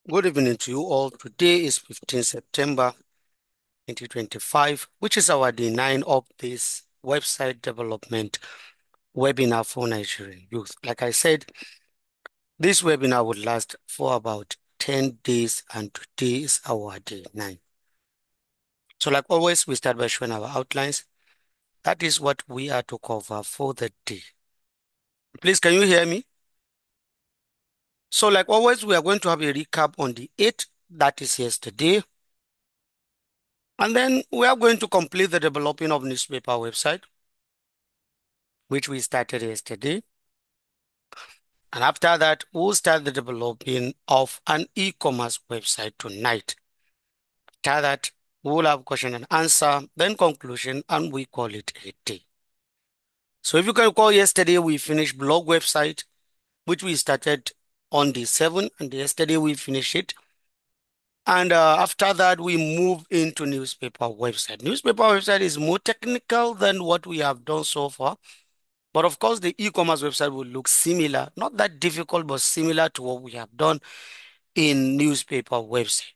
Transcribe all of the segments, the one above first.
Good evening to you all. Today is 15 September 2025, which is our day 9 of this website development webinar for Nigerian youth. Like I said, this webinar would last for about 10 days, and today is our day 9. So, like always, we start by showing our outlines. That is what we are to cover for the day. Please, can you hear me? So, like always, we are going to have a recap on the 8th, that is yesterday. And then we are going to complete the developing of newspaper website, which we started yesterday. And after that, we'll start the developing of an e-commerce website tonight. After that, we'll have question and answer, then conclusion, and we call it a day. So if you can recall, yesterday we finished blog website, which we started on the 7th, and yesterday we finished it. And after that, we move into newspaper website. Newspaper website is more technical than what we have done so far. But of course, the e-commerce website will look similar, not that difficult, but similar to what we have done in newspaper website.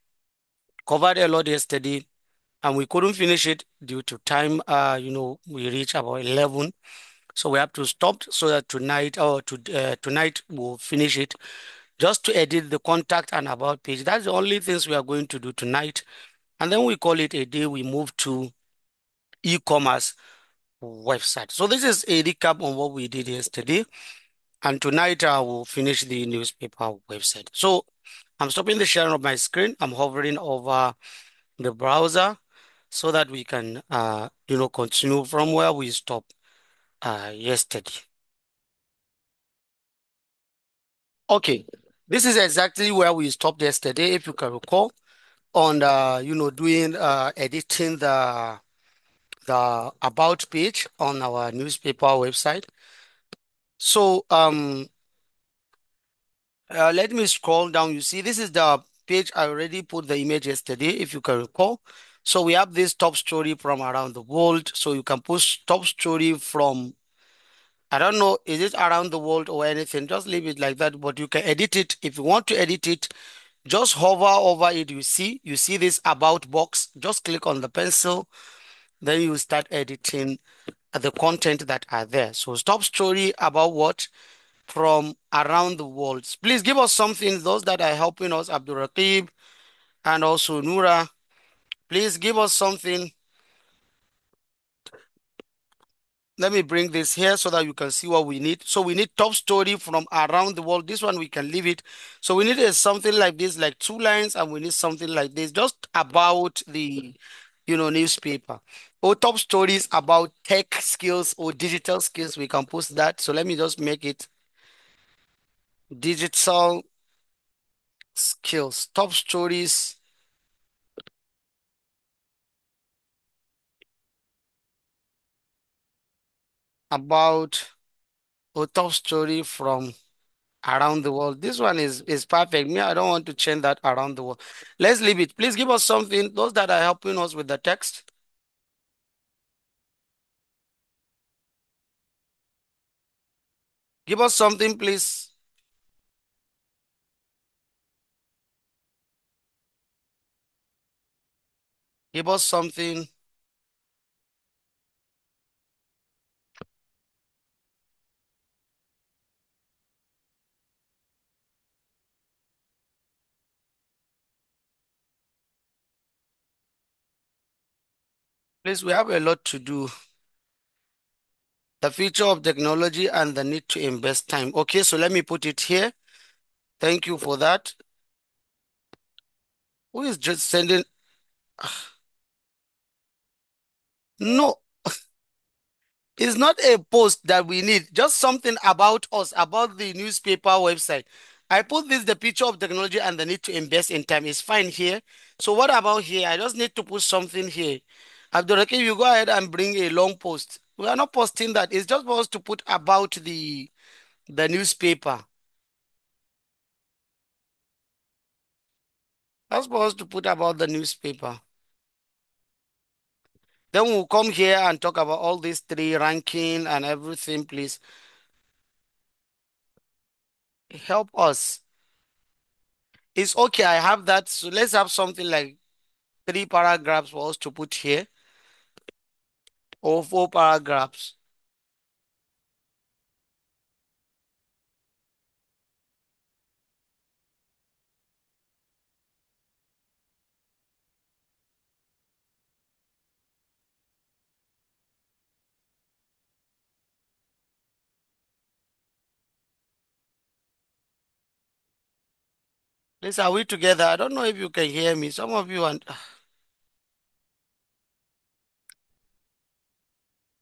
Covered a lot yesterday, and we couldn't finish it due to time. We reached about 11, so we have to stop so that tonight we'll finish it. Just to edit the contact and about page. That's the only things we are going to do tonight, and then we call it a day. We move to e-commerce website. So this is a recap on what we did yesterday. And tonight I will finish the newspaper website. So I'm stopping the sharing of my screen. I'm hovering over the browser so that we can, continue from where we stopped yesterday. Okay, this is exactly where we stopped yesterday, if you can recall, on doing editing the about page on our newspaper website. So let me scroll down. You see, this is the page. I already put the image yesterday, if you can recall. So we have this top story from around the world. So you can post top story from, I don't know, is it around the world or anything? Just leave it like that, but you can edit it. If you want to edit it, just hover over it. You see this about box. Just click on the pencil. Then you start editing the content that are there. So top story about what? From around the world. Please give us something, those that are helping us, Abdul Raqib and also Nura. Please give us something. Let me bring this here so that you can see what we need. So we need top story from around the world. This one we can leave it. So we need something like this, like 2 lines, and we need something like this, just about the newspaper. Or top stories about tech skills or digital skills. We can post that. So let me just make it digital skills. Top stories about a top story from around the world. This one is perfect. Me, I don't want to change that around the world. Let's leave it. Please give us something. Those that are helping us with the text, give us something, please. Give us something. Please, we have a lot to do. The future of technology and the need to invest time. Okay, so let me put it here. Thank you for that. Who is just sending? No, it's not a post that we need, just something about us, about the newspaper website. I put this, the picture of technology and the need to invest in time is fine here. So what about here? I just need to put something here. Abdurrahim, you go ahead and bring a long post. We are not posting that. It's just for us to put about the newspaper. That's for us to put about the newspaper. Then we'll come here and talk about all these three ranking and everything, please. Help us. It's okay. I have that. So let's have something like three paragraphs for us to put here, or four paragraphs. Liz, are we together? I don't know if you can hear me. Some of you and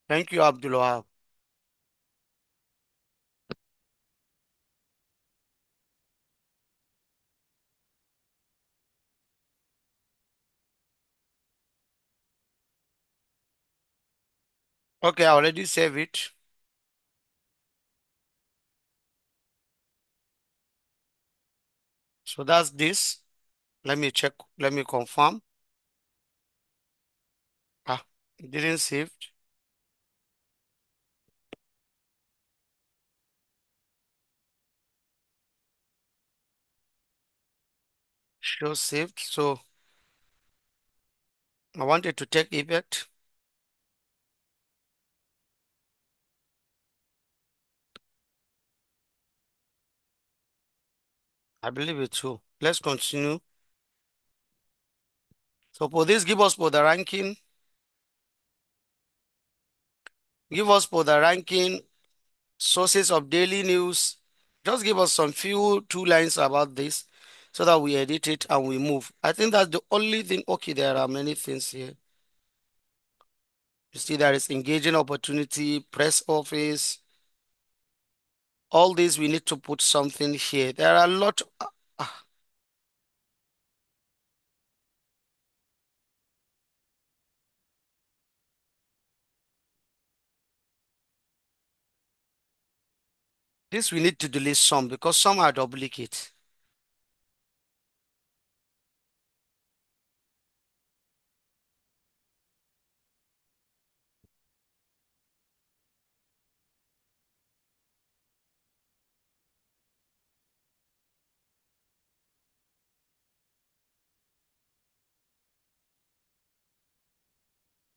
thank you, Abdullah. Okay, I already saved it. So that's this. Let me check. Let me confirm. Ah, it didn't save. Show saved. So I wanted to take effect. I believe it too. Let's continue. So for this, give us for the ranking. Give us for the ranking sources of daily news. Just give us some few two lines about this so that we edit it and we move. I think that's the only thing. Okay, there are many things here. You see, there is engaging opportunity, press office. All these we need to put something here. There are a lot. This we need to delete some because some are duplicate.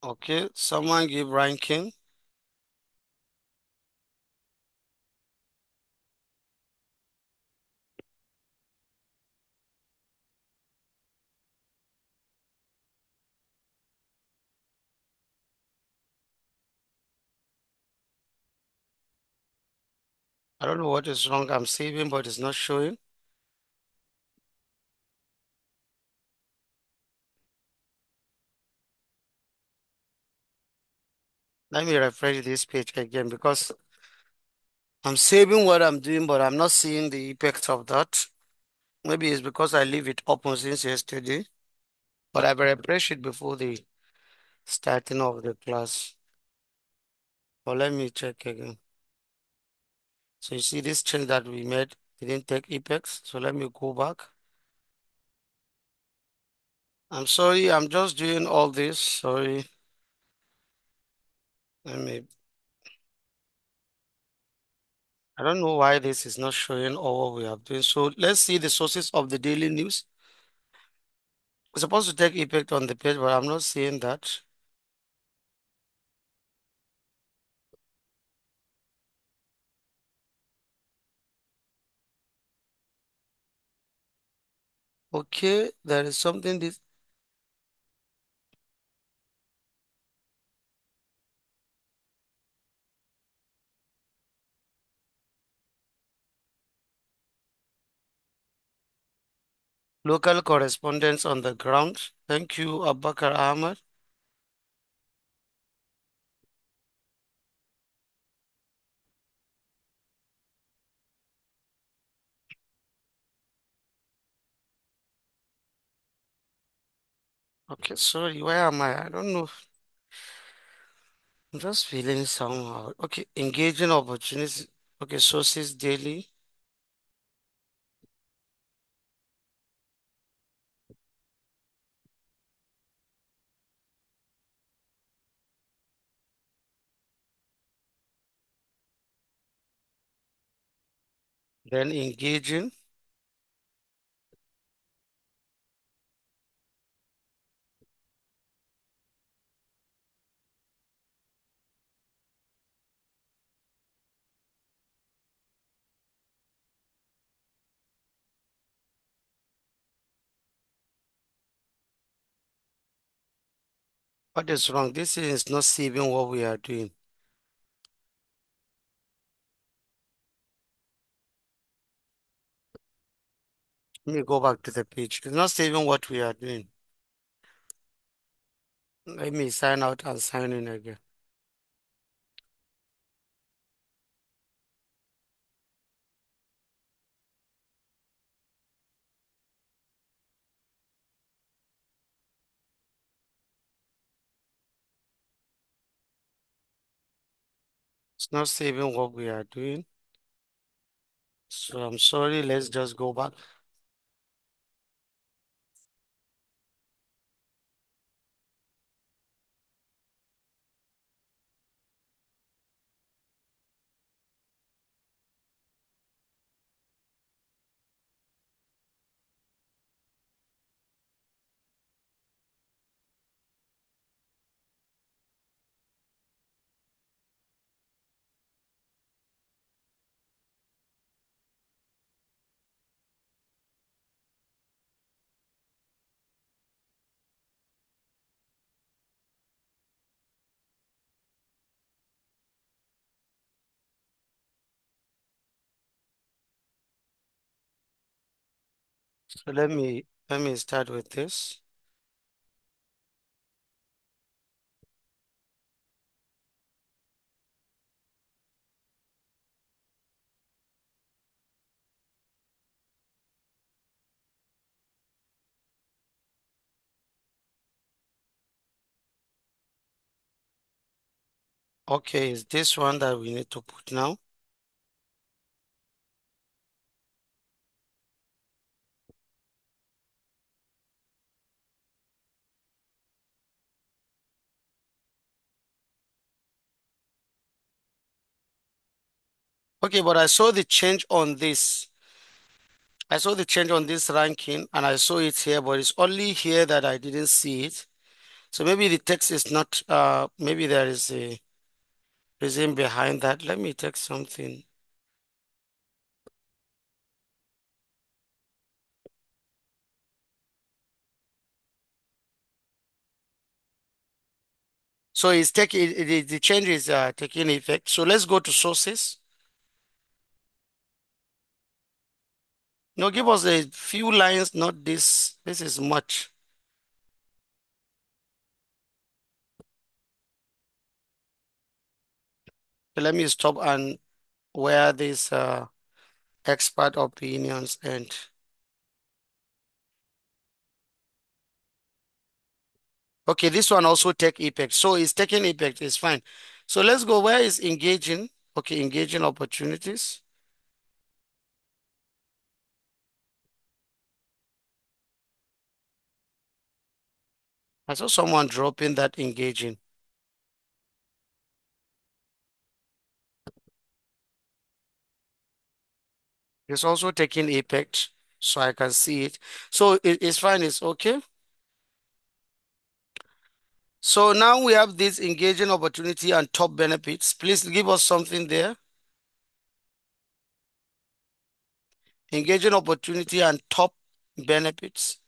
Okay, someone give ranking. I don't know what is wrong. I'm saving, but it's not showing. Let me refresh this page again because I'm saving what I'm doing, but I'm not seeing the effects of that. Maybe it's because I leave it open since yesterday, but I've refreshed it before the starting of the class. But let me check again. So you see this change that we made didn't take effects. So let me go back. I'm sorry, I'm just doing all this. Sorry. Let me, I don't know why this is not showing all what we have doing. So let's see the sources of the daily news. It's supposed to take effect on the page, but I'm not seeing that. Okay, there is something this local correspondence on the ground. Thank you, Abakar Ahmed. Okay, sorry, where am I? I don't know. I'm just feeling somehow. Okay, engaging opportunities. Okay, sources daily. Then engaging. What is wrong? This is not saving what we are doing. Let me go back to the page. It's not saving what we are doing. Let me sign out and sign in again. It's not saving what we are doing. So I'm sorry. Let's just go back. So let me start with this. Okay, is this one that we need to put now? Okay, but I saw the change on this. I saw the change on this ranking and I saw it here, but it's only here that I didn't see it. So maybe the text is not, maybe there is a reason behind that. Let me text something. So it's taking, the change is taking effect. So let's go to sources. No, give us a few lines, not this. This is much. So let me stop and where this expert opinions and okay, this one also take effect. So it's taking effect, it's fine. So let's go where is engaging. Okay, engaging opportunities. I saw someone dropping that engaging. It's also taking effect, so I can see it. So it's fine, it's okay. So now we have this engaging opportunity and top benefits. Please give us something there. Engaging opportunity and top benefits.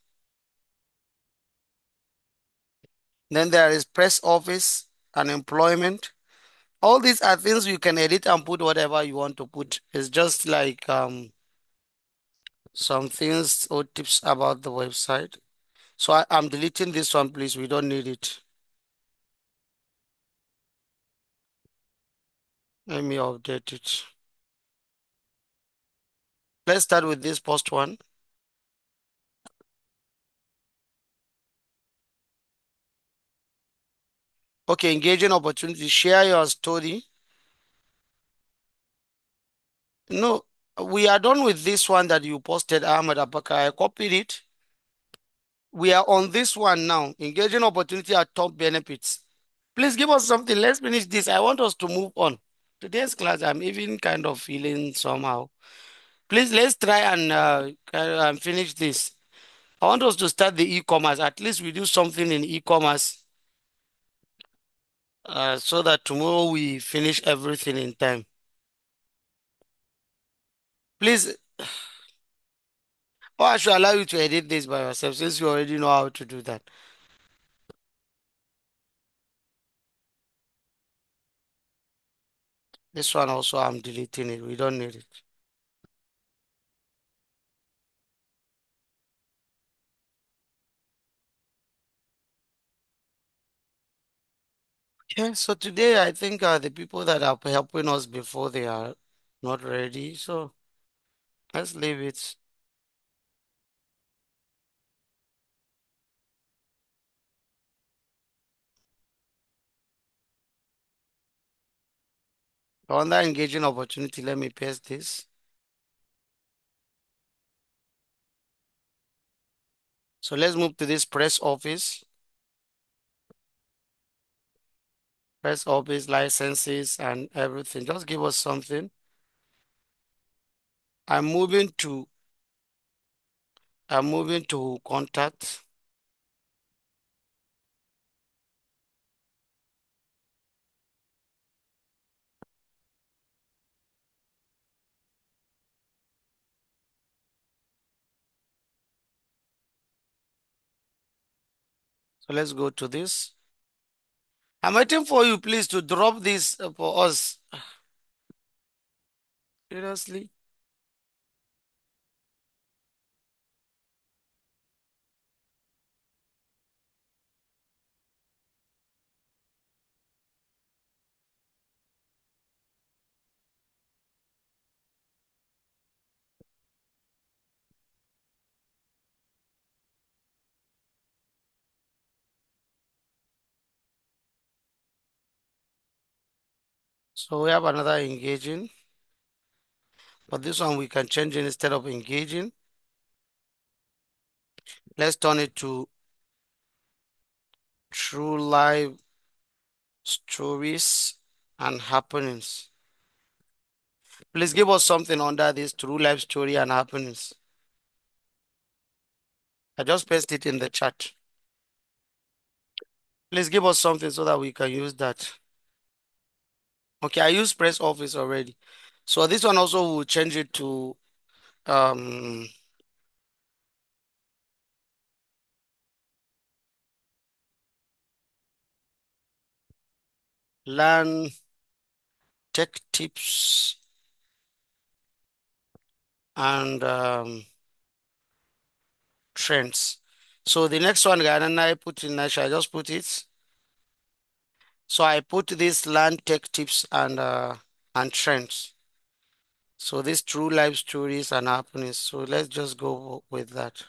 Then there is press office and employment. All these are things you can edit and put whatever you want to put. It's just like some things or tips about the website. So I'm deleting this one, please. We don't need it. Let me update it. Let's start with this post one. Okay, engaging opportunity. Share your story. No, we are done with this one that you posted, Ahmed Abakar. I copied it. We are on this one now. Engaging opportunity at top benefits. Please give us something. Let's finish this. I want us to move on. Today's class, I'm even kind of feeling somehow. Please, let's try and finish this. I want us to start the e-commerce. At least we do something in e-commerce so that tomorrow we finish everything in time. Please, or I should allow you to edit this by yourself since you already know how to do that. This one also I'm deleting it. We don't need it. Yeah, so today I think the people that are helping us before they are not ready. So let's leave it. Under engaging opportunity, let me paste this. So let's move to this press office. Press office licenses and everything. Just give us something. I'm moving to I'm moving to contact. So let's go to this. I'm waiting for you, please, to drop this for us. Seriously. So we have another engaging, but this one we can change it instead of engaging. Let's turn it to true life stories and happenings. Please give us something under this true life story and happenings. I just pasted it in the chat. Please give us something so that we can use that. Okay, I use press office already. So this one also will change it to um learn tech tips and trends. So the next one, Ghana, I put in, I just put it. So I put this learn tech tips and trends. So these true life stories and happenings. So let's just go with that.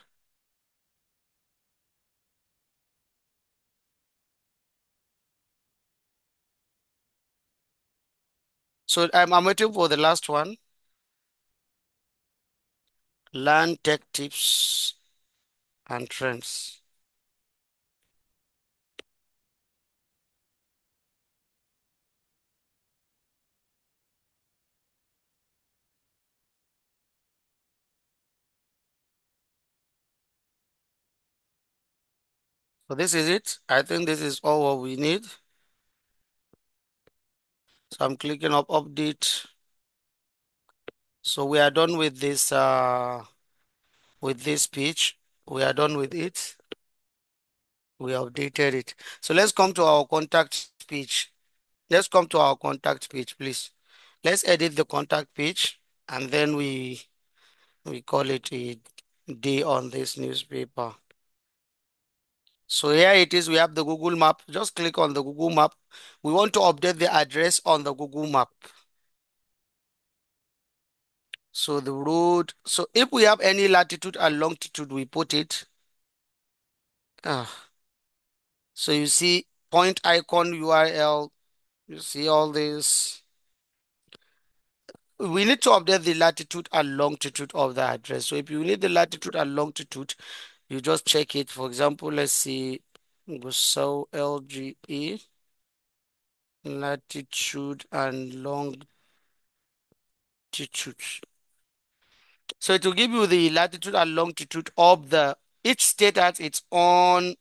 So I'm waiting for the last one. Learn tech tips and trends. So this is it. I think this is all what we need. So I'm clicking up update. So we are done with this page. We are done with it. We updated it. So let's come to our contact page. Let's come to our contact page, please. Let's edit the contact page and then we call it a day on this newspaper. So here it is. We have the Google map. Just click on the Google map. We want to update the address on the Google map. So the road. So if we have any latitude and longitude, we put it. Ah, so you see point icon URL. You see all this. We need to update the latitude and longitude of the address. So if you need the latitude and longitude, you just check it. For example, let's see, so LGE, latitude and longitude. So it will give you the latitude and longitude of each state has its own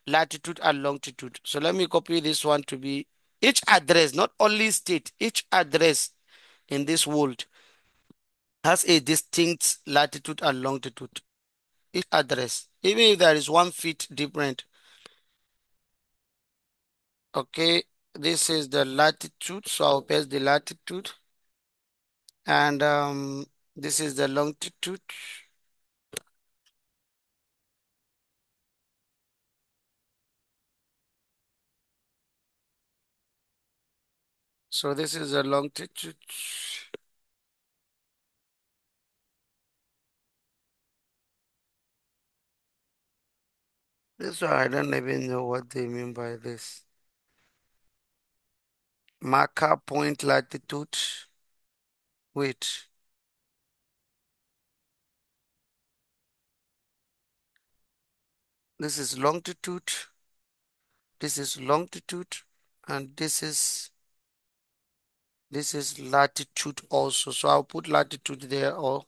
latitude and longitude. So let me copy this one to be each address, not only state, each address in this world has a distinct latitude and longitude. Each address, even if there is 1 feet different. Okay. this is the latitude, so I'll paste the latitude, and this is the longitude. So this is the longitude. This one, I don't even know what they mean by this. Marker point latitude. Wait, this is longitude, this is longitude, and this is latitude also. So I'll put latitude there, or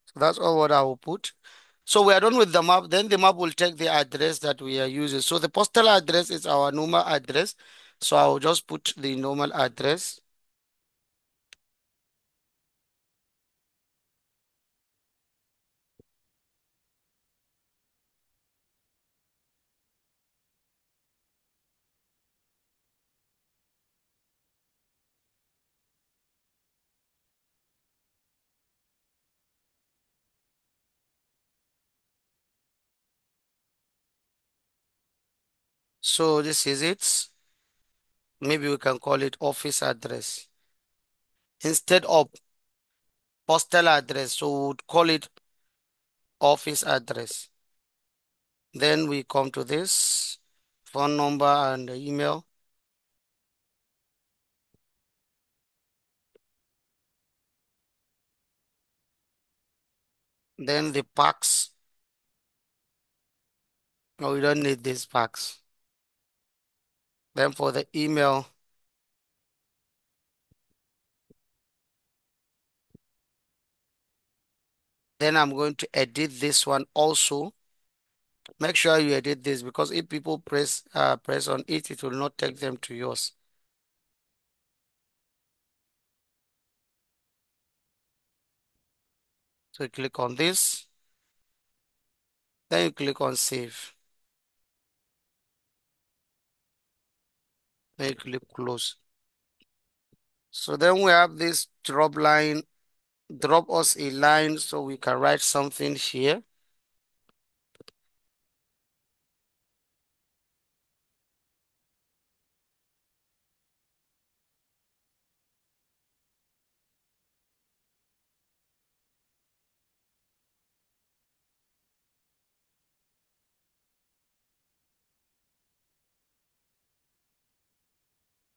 so that's all what I will put. So we are done with the map. Then the map will take the address that we are using. So the postal address is our normal address. So I'll just put the normal address. So this is it. Maybe we can call it office address instead of postal address. So we would call it office address. Then we come to this phone number and the email. Then the packs. No, we don't need these packs. Then for the email, then I'm going to edit this one also. Make sure you edit this because if people press on it, it will not take them to yours. So you click on this, then you click on save, then you click close. So then we have this drop line, drop us a line so we can write something here.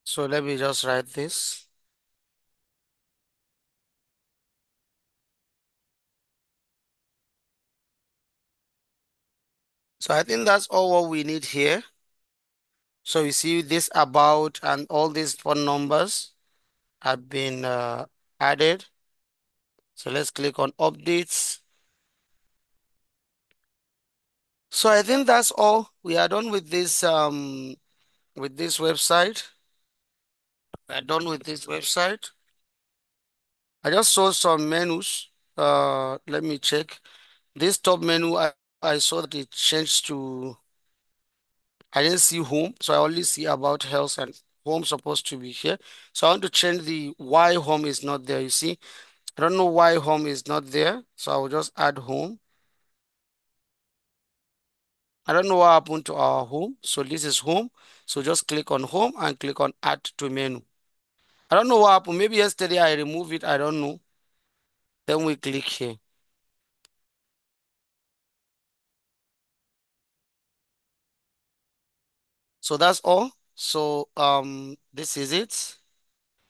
So let me just write this. So I think that's all what we need here. So you see this about and all these phone numbers have been added. So let's click on updates. So I think that's all. We are done with this website. We are done with this website. I just saw some menus. Let me check. This top menu, I saw that it changed to, I didn't see home, so I only see about health, and home supposed to be here. So I want to change the why home is not there. You see, I don't know why home is not there, so I will just add home. I don't know what happened to our home, so this is home. So just click on home and click on add to menu. I don't know what happened. Maybe yesterday I removed it. I don't know. Then we click here. So that's all. So this is it.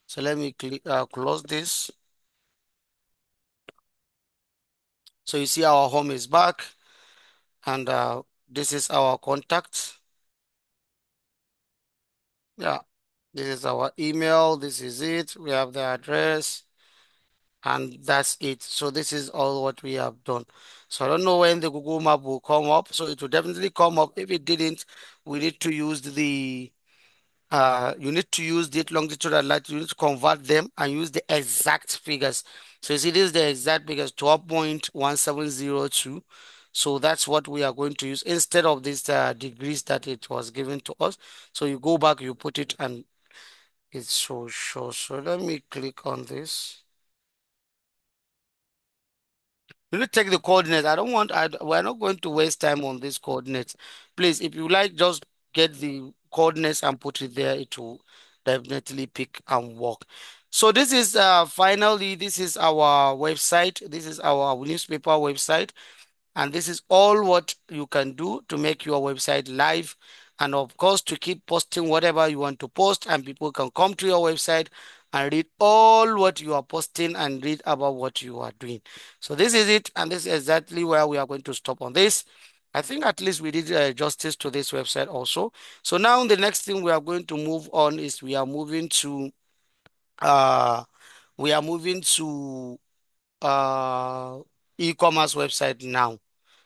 So let me click close this. So you see our home is back, and this is our contact. Yeah, this is our email. This is it. We have the address, and that's it. So this is all what we have done. So I don't know when the Google map will come up. So it will definitely come up. If it didn't, we need to use the you need to use the longitude and latitude. You need to convert them and use the exact figures. So you see, this is the exact figures, 12.1702. So that's what we are going to use instead of these degrees that it was given to us. So you go back, you put it, and it's so sure. So let me click on this. You need to take the coordinates. I don't want, we're not going to waste time on these coordinates. Please, if you like, just get the coordinates and put it there. It will definitely pick and work. So this is finally, this is our website. This is our newspaper website. And this is all what you can do to make your website live. And of course, to keep posting whatever you want to post, and people can come to your website and read all what you are posting and read about what you are doing. So this is it. And this is exactly where we are going to stop on this. I think at least we did justice to this website also. So now the next thing we are going to move on is uh, we are moving to uh, e-commerce website now.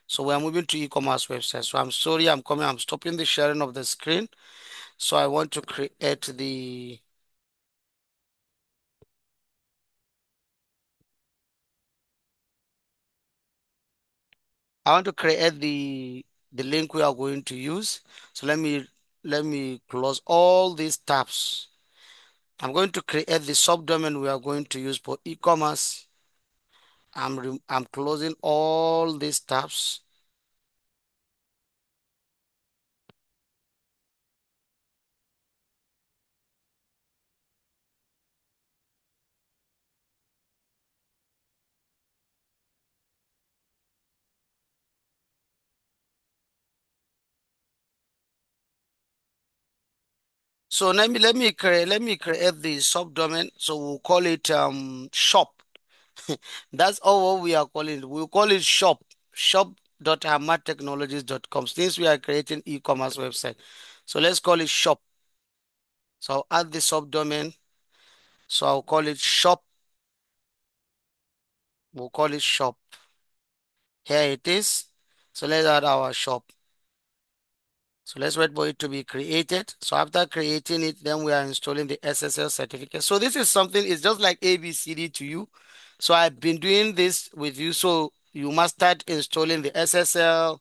So we're moving to e-commerce website. So I'm sorry, I'm stopping the sharing of the screen. So I want to create the link we are going to use. So let me close all these tabs. I'm going to create the subdomain we are going to use for e-commerce. I'm closing all these tabs. So let me create the subdomain. So we'll call it shop. That's all what we are calling it. We'll call it shop. Shop.hamadtechnologies.com since we are creating e-commerce website. So let's call it shop. So I'll add the subdomain. So I'll call it shop. We'll call it shop. Here it is. So let's add our shop. So let's wait for it to be created. So after creating it, then we are installing the SSL certificate. So this is something, it's just like ABCD to you. So I've been doing this with you. So you must start installing the SSL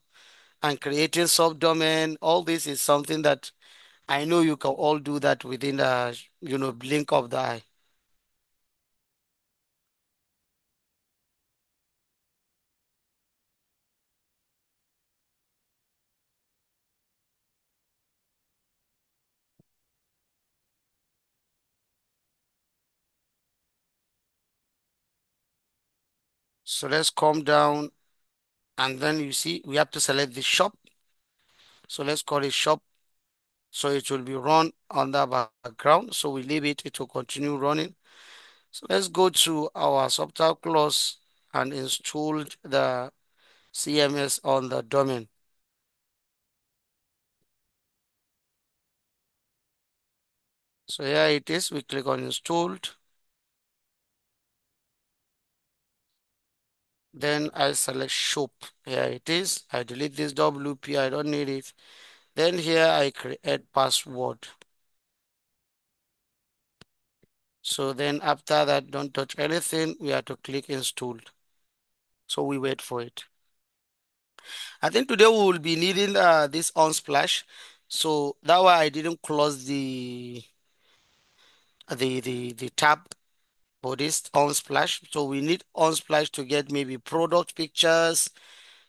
and creating subdomain. All this is something that I know you can all do that within a blink of the eye. So let's come down, and then you see we have to select the shop. So let's call it shop. So it will be run on the background. So we leave it, it will continue running. So let's go to our software clause and install the CMS on the domain. So here it is. We click on installed. Then I select shop. Here it is. I delete this WP. I don't need it. Then here I create password. So then after that, don't touch anything. We have to click installed. So we wait for it. I think today we will be needing this Unsplash. So that why I didn't close the tab for this Unsplash. So we need Unsplash to get maybe product pictures,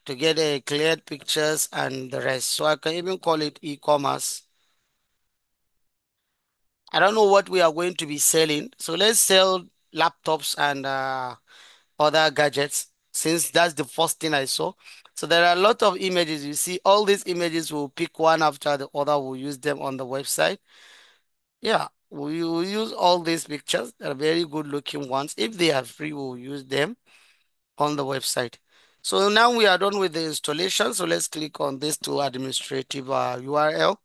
to get a cleared pictures and the rest. So I can even call it e-commerce. I don't know what we are going to be selling. So let's sell laptops and other gadgets since that's the first thing I saw. So there are a lot of images. You see, all these images will pick one after the other. We'll use them on the website. Yeah, we will use all these pictures. They're very good looking ones. If they are free, we'll use them on the website. So now we are done with the installation. So let's click on this to administrative URL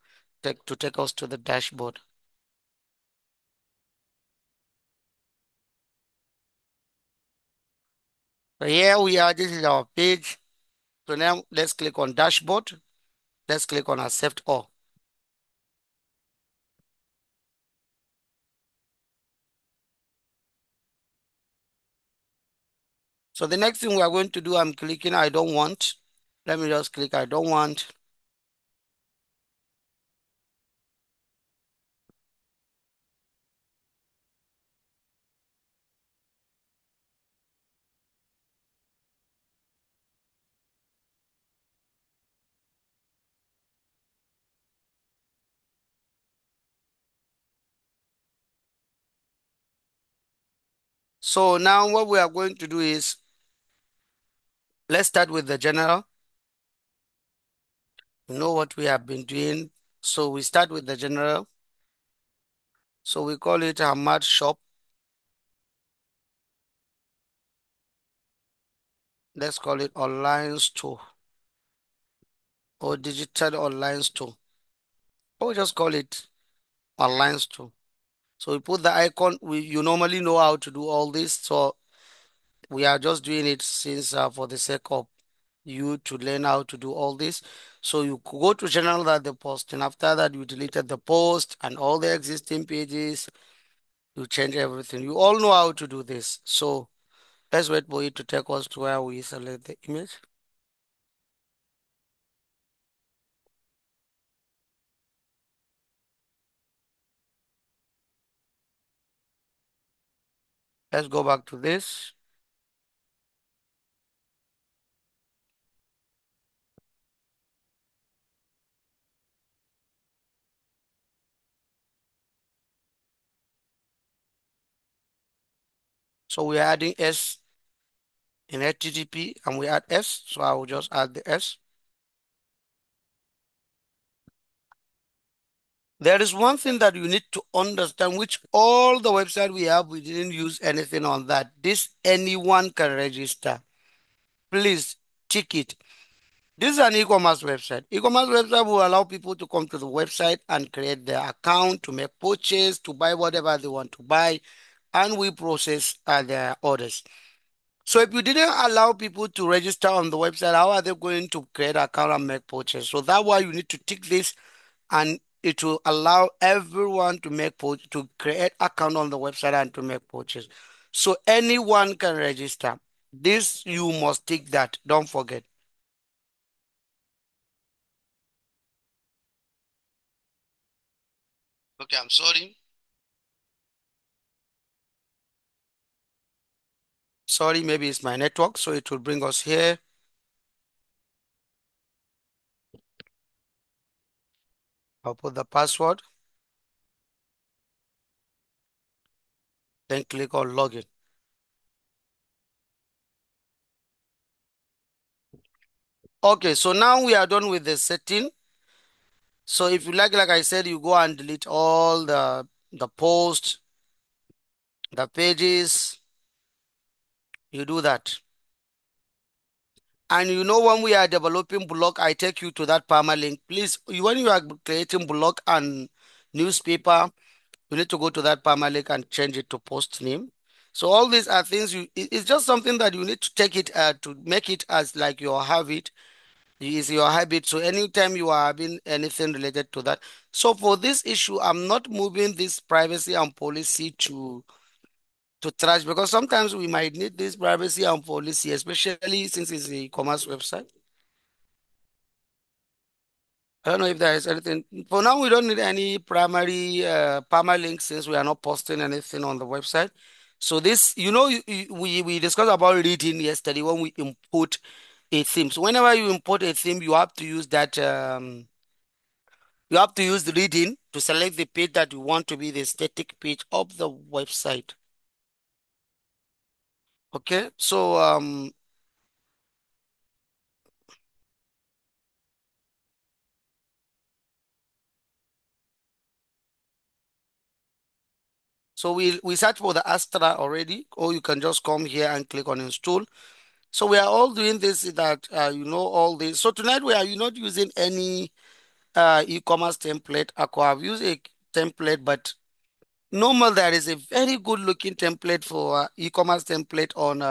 to take us to the dashboard. So here we are. This is our page. So now let's click on dashboard. Let's click on accept all. So the next thing we are going to do, I'm clicking I don't want. Let me just click I don't want. So now what we are going to do is, let's start with the general. You know what we have been doing. So we start with the general. So we call it Hamad Shop. Let's call it online store or digital online store. Or just call it online store. So we put the icon. You normally know how to do all this. So we are just doing it since for the sake of you to learn how to do all this. So you go to general that the post, and after that you deleted the post and all the existing pages. You change everything. You all know how to do this. So let's wait for it to take us to where we select the image. Let's go back to this. So we're adding S in HTTP and we add S. So I will just add the S. There is one thing that you need to understand, which all the website we have, we didn't use anything on that. This anyone can register. Please tick it. This is an e-commerce website. E-commerce website will allow people to come to the website and create their account to make purchase, to buy whatever they want to buy, and we process their orders. So if you didn't allow people to register on the website, how are they going to create an account and make purchase? So that's why you need to tick this, and it will allow everyone to to create account on the website and to make purchase. So anyone can register. This you must tick that. Don't forget. Okay, I'm sorry. Sorry, maybe it's my network. So it will bring us here. I'll put the password, then click on login. Okay, so now we are done with the setting. So if you like I said, you go and delete all the posts, the pages, you do that. And you know, when we are developing blog, I take you to that permalink. Please, when you are creating blog and newspaper, you need to go to that permalink and change it to post name. So all these are things it's just something that you need to take it to make it as like your habit. Is your habit. So anytime you are having anything related to that. So for this issue, I'm not moving this privacy and policy to trash, because sometimes we might need this privacy and policy, especially since it's a e-commerce website. I don't know if there is anything. For now, we don't need any primary permalink since we are not posting anything on the website. So this, we discussed about reading yesterday when we input a theme. So whenever you import a theme, you have to use that. You have to use the reading to select the page that you want to be the static page of the website. Okay, so we search for the Astra already, or you can just come here and click on install. So we are all doing this that all this. So tonight we are you not using any e-commerce template. I could have used a template, but normal there is a very good looking template for e-commerce template on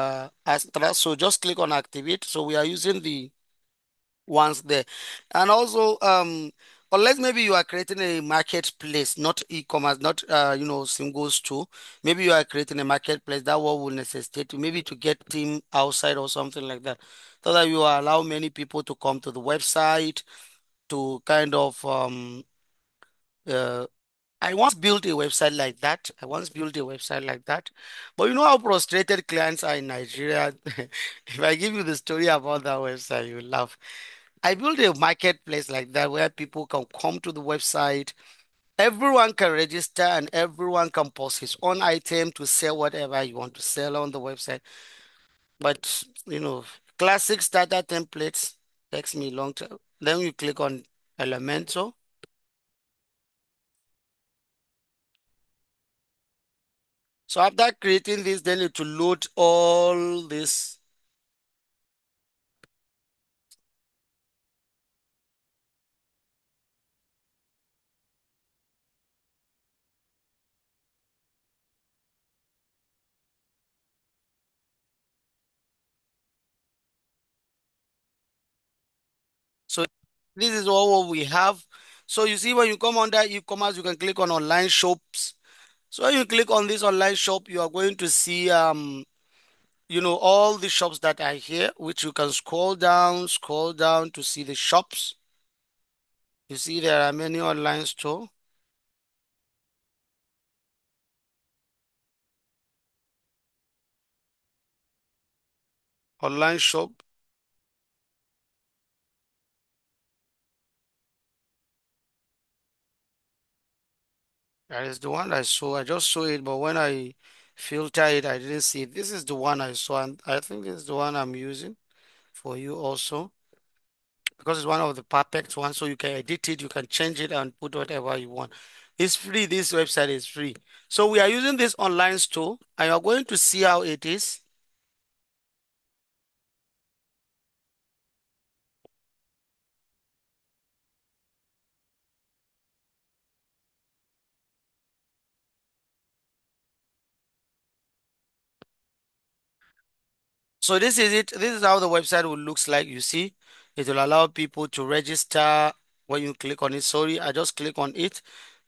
Astra. So just click on activate. So we are using the once there. And also, unless maybe you are creating a marketplace, not e-commerce, not single store. Maybe you are creating a marketplace that what will necessitate you maybe to get team outside or something like that. so that you allow many people to come to the website to kind of uh, I once built a website like that. I once built a website like that. But you know how frustrated clients are in Nigeria? If I give you the story about that website, you will laugh. I built a marketplace like that where people can come to the website. Everyone can register and everyone can post his own item to sell whatever you want to sell on the website. But, classic starter templates takes me long time. Then you click on Elementor. So after creating this, then it will load all this. So this is all what we have. So you see when you come under e-commerce, you can click on online shops. So when you click on this online shop, you are going to see all the shops that are here, which you can scroll down to see the shops. You see there are many online store, online shop. That is the one I saw. I just saw it, but when I filter it, I didn't see it. This is the one I saw, and I think this is the one I'm using for you also because it's one of the perfect ones. So you can edit it, you can change it, and put whatever you want. It's free. This website is free. So we are using this online store, and you're going to see how it is. So this is it. This is how the website will looks like. You see, it will allow people to register when you click on it. Sorry, I just click on it,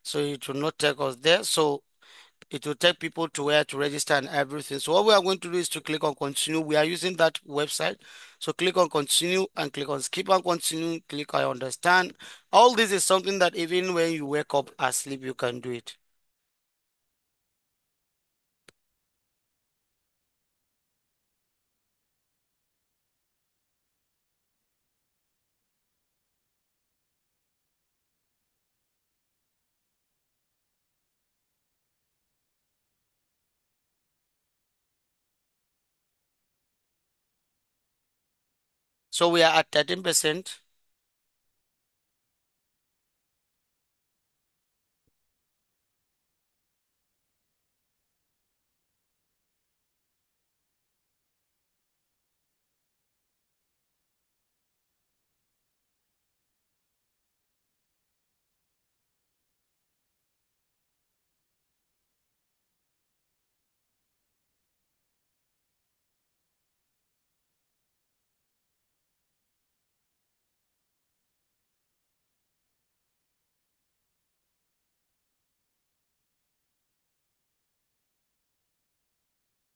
so it will not take us there. So it will take people to where to register and everything. So what we are going to do is to click on continue. We are using that website. So click on continue and click on skip and continue. Click I understand. All this is something that even when you wake up asleep, you can do it. So we are at 13%.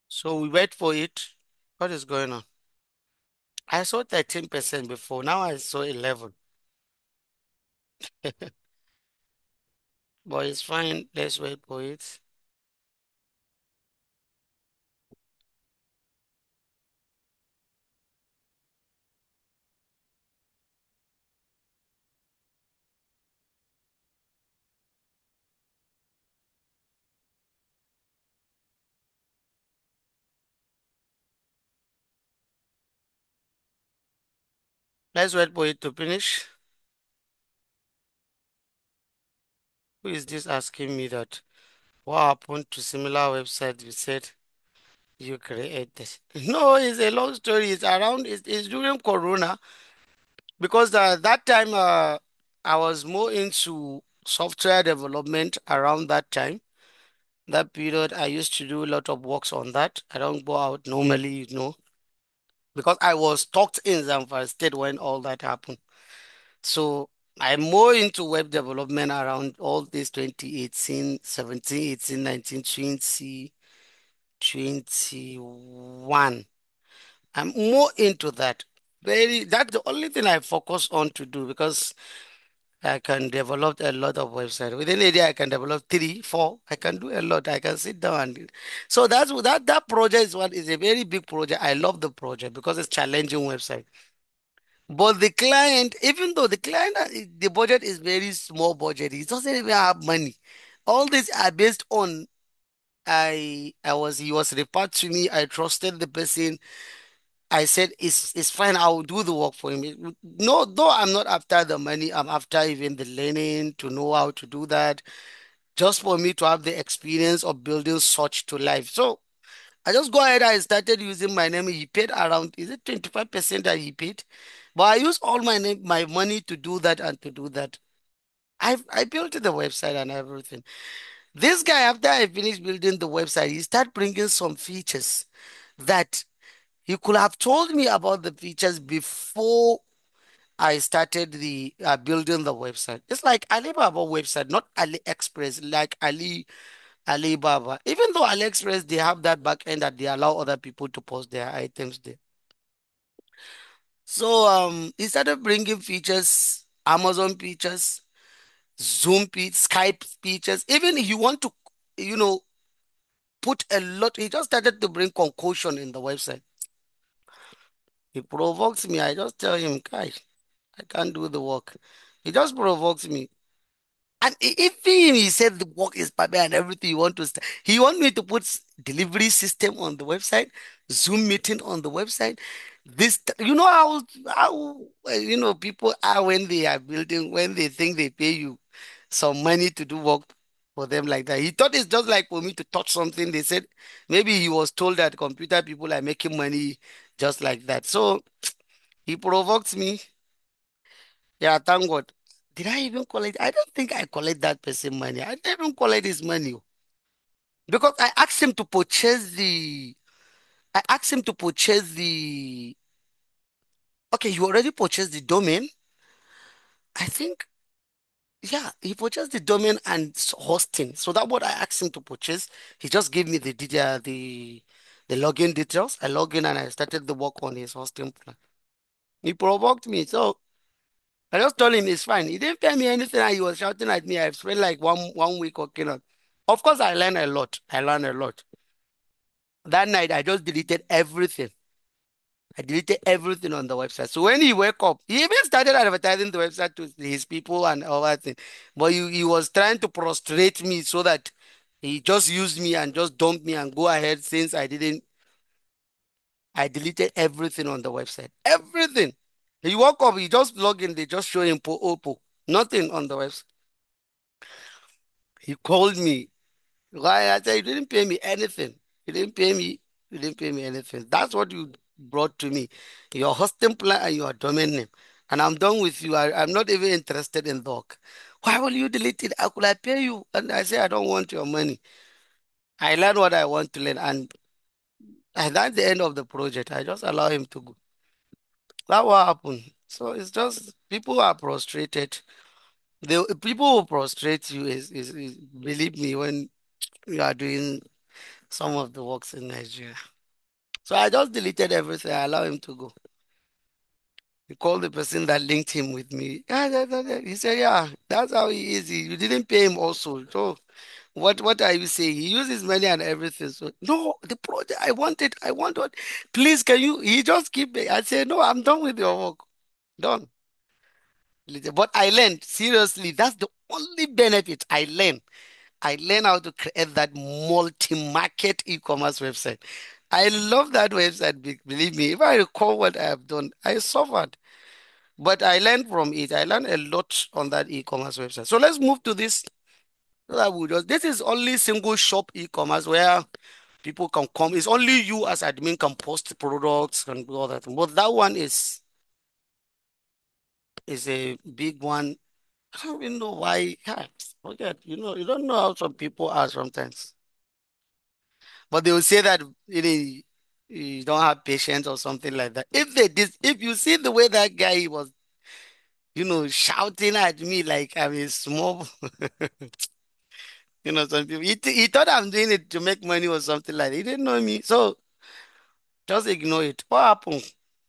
So we wait for it. What is going on? I saw 13% before. Now I saw 11. But it's fine. Let's wait for it. Let's wait for it to finish. Who is this asking me that? What happened to similar website you said you created? No, it's a long story. It's during Corona because that time I was more into software development around that time. That period, I used to do a lot of works on that. I don't go out normally, because I was stuck in Zamfara State when all that happened. So I'm more into web development around all this 2018, 17, 18, 19, 20, 21. I'm more into that. very, that's the only thing I focus on to do because I can develop a lot of websites. Within a day, I can develop three, four. I can do a lot. I can sit down and so that project is a very big project. I love the project because it's challenging website. But the client, even though the client, the budget is very small budget, he doesn't even have money. All these are based on he was referred to me. I trusted the person. I said it's fine. I will do the work for him. No, though I'm not after the money. I'm after even the learning to know how to do that. Just for me to have the experience of building such to life. So I just go ahead. I started using my name. He paid around, is it 25% that he paid? But I used all my money to do that and to do that. I built the website and everything. This guy, after I finished building the website, he started bringing some features that he could have told me about the features before I started the building the website. It's like Alibaba website, not AliExpress, like Alibaba. Even though AliExpress they have that back end that they allow other people to post their items there. So he started bringing features, Amazon features, Zoom features, Skype features. Even if you want to, you know, put a lot. He just started to bring concoction in the website. He provokes me. I just tell him, guy, I can't do the work. He just provokes me. And if he said the work is bad and everything you want to start, he want me to put delivery system on the website, Zoom meeting on the website. This, you know how people are when they are building, when they think they pay you some money to do work for them like that. He thought it's just like for me to touch something. They said maybe he was told that computer people are making money just like that. So he provoked me. Yeah, thank God. Did I even collect? I don't think I collect that person money. I didn't even collect his money because I asked him to purchase the. I asked him to purchase the. Okay, you already purchased the domain. I think, yeah, he purchased the domain and hosting. So that what I asked him to purchase. He just gave me the login details. I log in and I started the work on his hosting plan. He provoked me, so I just told him it's fine. He didn't pay me anything and he was shouting at me. I spent like one week working on. Of course, I learned a lot. I learned a lot. That night, I just deleted everything. I deleted everything on the website. So when he woke up, he even started advertising the website to his people and all that thing. But he was trying to prostrate me so that he just used me and just dumped me and go ahead since I deleted everything on the website. Everything. He woke up, he just logged in, they just show him Oppo. Nothing on the website. He called me. Why? I said, you didn't pay me anything. You didn't pay me. You didn't pay me anything. That's what you brought to me. Your hosting plan and your domain name. And I'm done with you. I'm not even interested in Doc. Why will you delete it? How could I pay you? And I say, I don't want your money. I learn what I want to learn. And that's the end of the project. I just allow him to go. That what happened. So it's just people are frustrated. The people who frustrate you is believe me when you are doing some of the works in Nigeria. So I just deleted everything. I allow him to go. He called the person that linked him with me. Yeah, he said, yeah, that's how he is. You didn't pay him also. So what are you saying? He uses money and everything. So no, the project I want what please can you he just keep me. I said, no, I'm done with your work. Done. But I learned, seriously, that's the only benefit I learned. I learned how to create that multi-market e-commerce website. I love that website. Believe me, if I recall what I have done, I suffered, but I learned from it. I learned a lot on that e-commerce website. So let's move to this. This is only single shop e-commerce where people can come. It's only you as admin can post products and all that. But that one is a big one. I don't even know why. Yeah, forget. You don't know how some people are sometimes. But they will say that you don't have patience or something like that. If you see the way that guy was, shouting at me like I'm a small, some people, he thought I'm doing it to make money or something like that. He didn't know me. So just ignore it. What happened?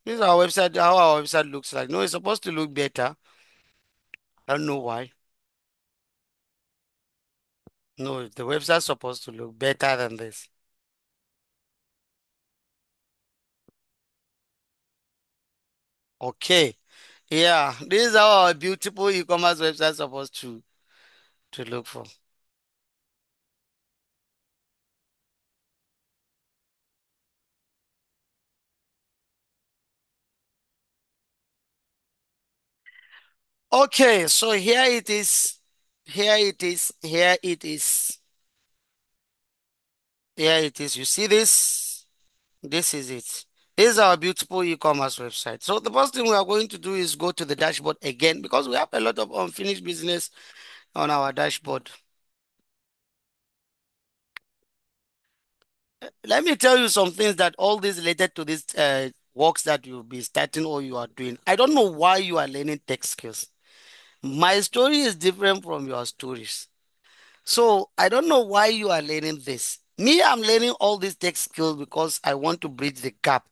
This is our website, how our website looks like. No, it's supposed to look better. I don't know why. No, the website's supposed to look better than this. Okay. Yeah, this is how our beautiful e-commerce website supposed to look for. Okay, so here it is. Here it is. Here it is. Here it is. You see this? This is it. This is our beautiful e-commerce website. So the first thing we are going to do is go to the dashboard again because we have a lot of unfinished business on our dashboard. Let me tell you some things that all this related to this works that you'll be starting or you are doing. I don't know why you are learning tech skills. My story is different from your stories. So I don't know why you are learning this. Me, I'm learning all these tech skills because I want to bridge the gap,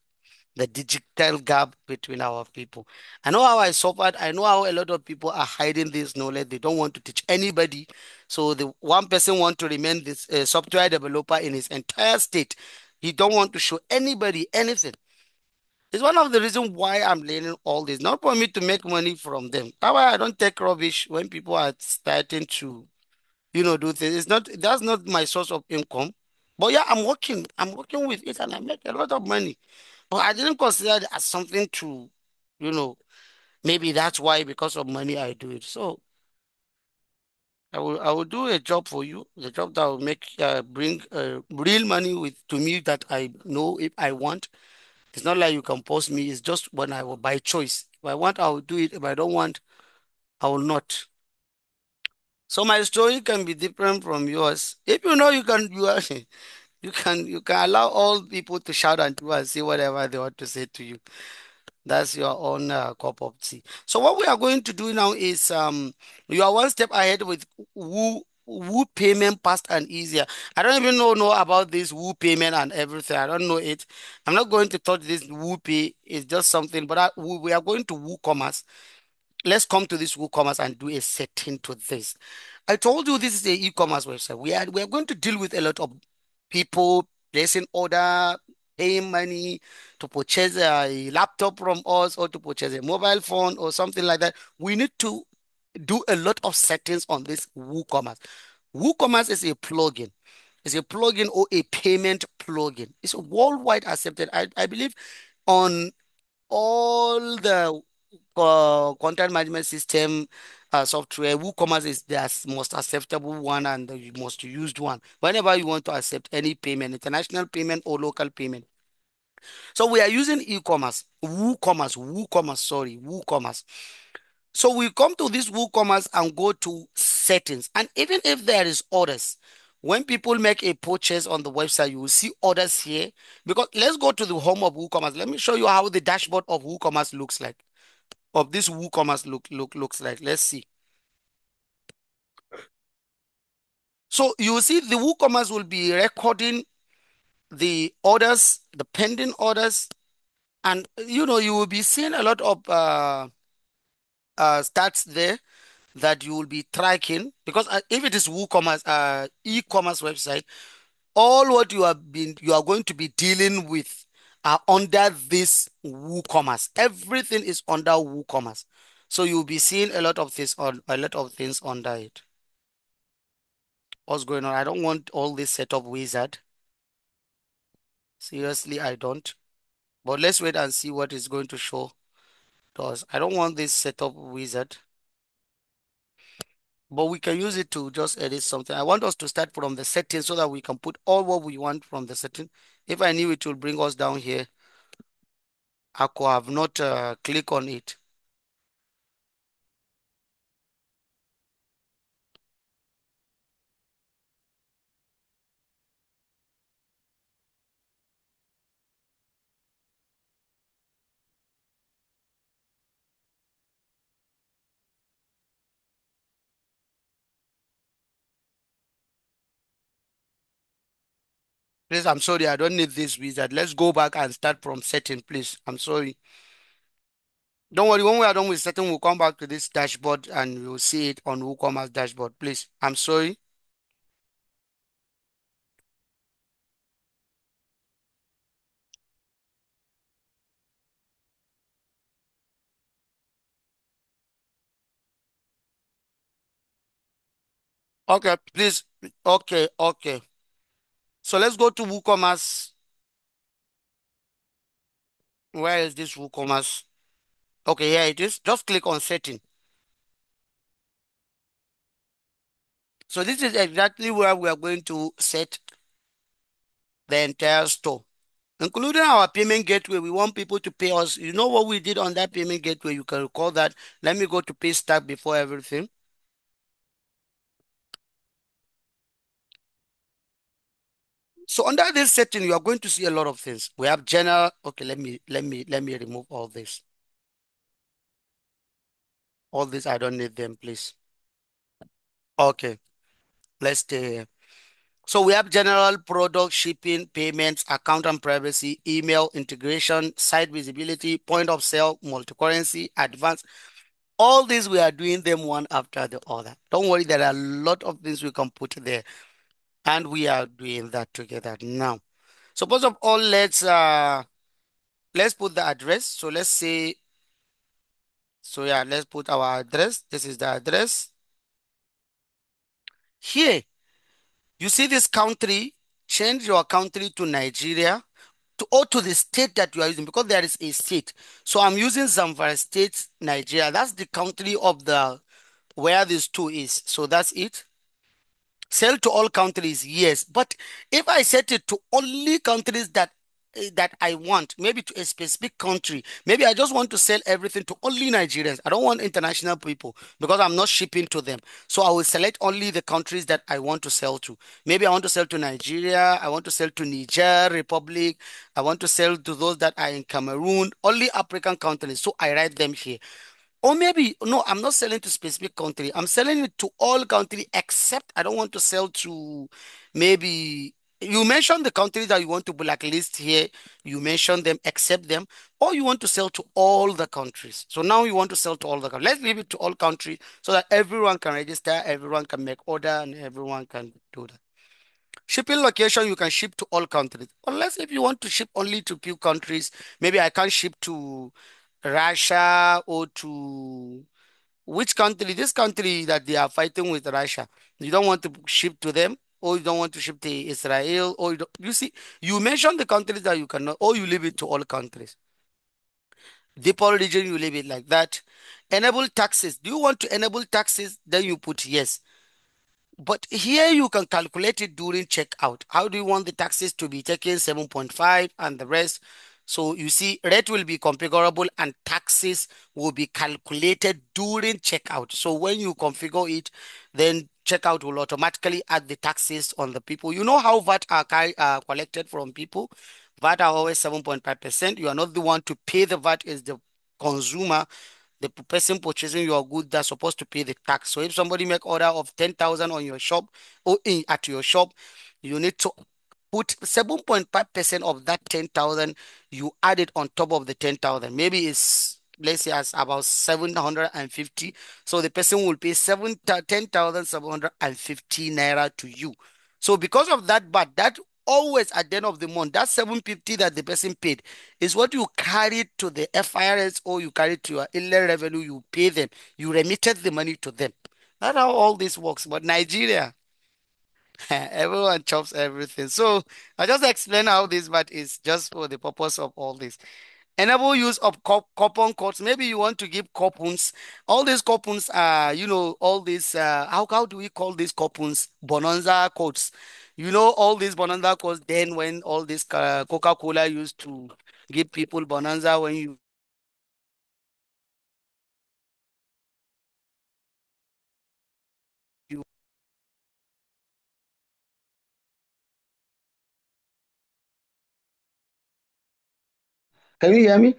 the digital gap between our people. I know how I suffered. I know how a lot of people are hiding this knowledge. They don't want to teach anybody. So the one person want to remain this software developer in his entire state. He don't want to show anybody anything. It's one of the reasons why I'm learning all this, not for me to make money from them. That's why I don't take rubbish when people are starting to, do things. It's not, that's not my source of income. But yeah, I'm working with it and I make a lot of money. But I didn't consider it as something to, you know, maybe that's why because of money I do it. So I will do a job for you, the job that will bring real money with to me that I know if I want. It's not like you can post me. It's just when I will by choice. If I want, I will do it. If I don't want, I will not. So my story can be different from yours. If you know you can, you can allow all people to shout at you and say whatever they want to say to you. That's your own cup of tea. So what we are going to do now is you are one step ahead with Woo payment fast and easier. I don't even know about this Woo payment and everything. I don't know it. I'm not going to touch this Woo pay. It's just something. But we are going to WooCommerce. Let's come to this WooCommerce and do a setting to this. I told you this is a e-commerce website. We are going to deal with a lot of people placing order, paying money to purchase a laptop from us or to purchase a mobile phone or something like that. We need to do a lot of settings on this WooCommerce. WooCommerce is a plugin. It's a plugin or a payment plugin. It's worldwide accepted. I believe on all the content management system software, WooCommerce is the most acceptable one and the most used one. Whenever you want to accept any payment, international payment or local payment. So we are using e-commerce, WooCommerce. So we come to this WooCommerce and go to settings. And even if there is orders, when people make a purchase on the website, you will see orders here. Because let's go to the home of WooCommerce. Let me show you how the dashboard of WooCommerce looks like. Of this WooCommerce looks like. Let's see. So you will see the WooCommerce will be recording the orders, the pending orders, and you will be seeing a lot of stats there that you will be tracking because if it is WooCommerce, e-commerce website, all what you are going to be dealing with are under this WooCommerce. Everything is under WooCommerce. So you'll be seeing a lot of things under it. What's going on? I don't want all this setup wizard. Seriously, I don't. But let's wait and see what is going to show to us. I don't want this setup wizard. But we can use it to just edit something. I want us to start from the settings so that we can put all what we want from the setting. If I knew it will bring us down here, I could have not click on it. Please, I'm sorry, I don't need this wizard. Let's go back and start from setting, please. I'm sorry. Don't worry, when we are done with setting, we'll come back to this dashboard and you'll see it on WooCommerce dashboard. Please, I'm sorry. Okay, please. Okay, okay. So let's go to WooCommerce. Where is this WooCommerce? Okay, here it is. Just click on setting. So this is exactly where we are going to set the entire store, including our payment gateway. We want people to pay us. You know what we did on that payment gateway? You can recall that. Let me go to pay stack before everything. So under this setting, you are going to see a lot of things. We have general. Okay, let me remove all this. All this I don't need them, please. Okay, let's stay here. So we have general, product, shipping, payments, account and privacy, email, integration, site visibility, point of sale, multi-currency, advanced. All these we are doing them one after the other. Don't worry, there are a lot of things we can put there, and we are doing that together now. So first of all, let's put the address. So let's say, so yeah, let's put our address. This is the address. Here, you see this country, change your country to Nigeria, to or to the state that you are using, because there is a state. So I'm using Zamfara State, Nigeria. That's the country of the where this two is. So that's it. Sell to all countries, yes. But if I set it to only countries that I want, maybe to a specific country, maybe I just want to sell everything to only Nigerians. I don't want international people because I'm not shipping to them. So I will select only the countries that I want to sell to. Maybe I want to sell to Nigeria, I want to sell to Niger Republic, I want to sell to those that are in Cameroon, only African countries. So I write them here. Or maybe, no, I'm not selling to specific country. I'm selling it to all country except I don't want to sell to maybe you mentioned the country that you want to blacklist here. You mentioned them, accept them, or you want to sell to all the countries. So now you want to sell to all the countries. Let's leave it to all countries so that everyone can register, everyone can make order, and everyone can do that. Shipping location, you can ship to all countries. Unless if you want to ship only to few countries, maybe I can't ship to Russia or to which country, this country that they are fighting with Russia. You don't want to ship to them, or you don't want to ship to Israel, or you see, you mention the countries that you cannot, or you leave it to all countries. Depot region, you leave it like that. Enable taxes. Do you want to enable taxes? Then you put yes. But here you can calculate it during checkout. How do you want the taxes to be taken? 7.5 and the rest. So you see, rate will be configurable and taxes will be calculated during checkout. So when you configure it, then checkout will automatically add the taxes on the people. You know how VAT are collected from people? VAT are always 7.5%. You are not the one to pay the VAT, is the consumer, the person purchasing your good that's supposed to pay the tax. So if somebody make order of 10,000 on your shop or at your shop, you need to put 7.5% of that 10,000. You add it on top of the 10,000. Maybe it's, let's say, as about 750. So the person will pay 10,750 naira to you. So because of that, but that always at the end of the month, that 750 that the person paid is what you carry to the FIRS, or you carry to your inland revenue, you pay them, you remitted the money to them. That's how all this works. But Nigeria, everyone chops everything. So I just explain how this VAT is just for the purpose of all this. Enable use of coupon codes. Maybe you want to give coupons. All these coupons are, all these, how do we call these coupons? Bonanza codes. All these bonanza codes, then when all this Coca-Cola used to give people bonanza when you can you hear me?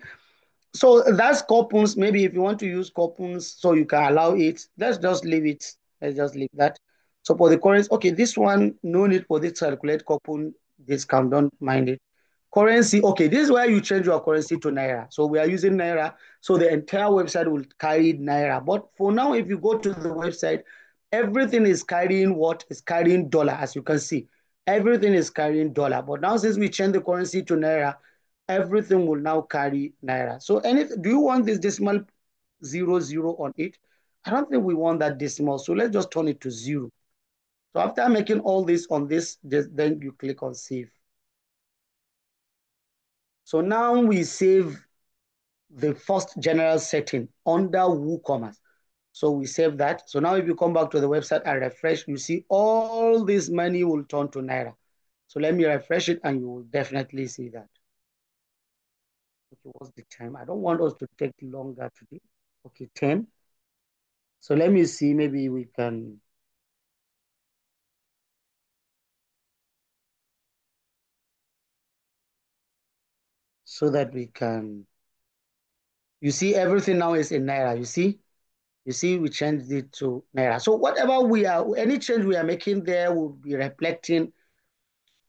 So that's coupons. Maybe if you want to use coupons, so you can allow it. Let's just leave it. Let's just leave that. So for the current, okay, this one, no need for this calculate coupon discount. Don't mind it. Currency, okay, this is where you change your currency to Naira. So we are using Naira. So the entire website will carry Naira. But for now, if you go to the website, everything is carrying what? Is carrying dollar, as you can see. Everything is carrying dollar. But now since we change the currency to Naira, everything will now carry Naira. So anything, do you want this decimal 00 on it? I don't think we want that decimal. So let's just turn it to 0. So after making all this on this, then you click on save. So now we save the first general setting under WooCommerce. So we save that. So now if you come back to the website and refresh, you see all this money will turn to Naira. So let me refresh it and you will definitely see that. Okay, what's the time? I don't want us to take longer today. Okay, 10. So let me see, maybe we can, so that we can, you see everything now is in Naira, you see? You see, we changed it to Naira. So whatever we are, any change we are making there will be reflecting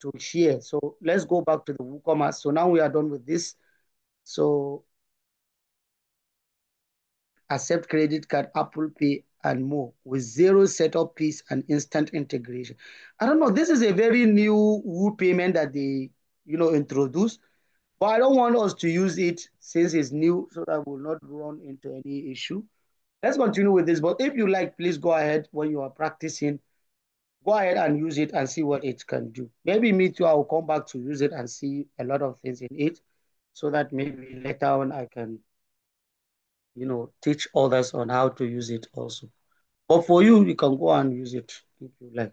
to share. So let's go back to the WooCommerce. So now we are done with this. So accept credit card, Apple Pay, and more with zero setup fees and instant integration. I don't know. This is a very new Woo payment that they, introduced. But I don't want us to use it since it's new, so that we'll not run into any issue. Let's continue with this. But if you like, please go ahead when you are practicing. Go ahead and use it and see what it can do. Maybe me too, I will come back to use it and see a lot of things in it so that maybe later on I can, teach others on how to use it also. But for you, you can go and use it if you like.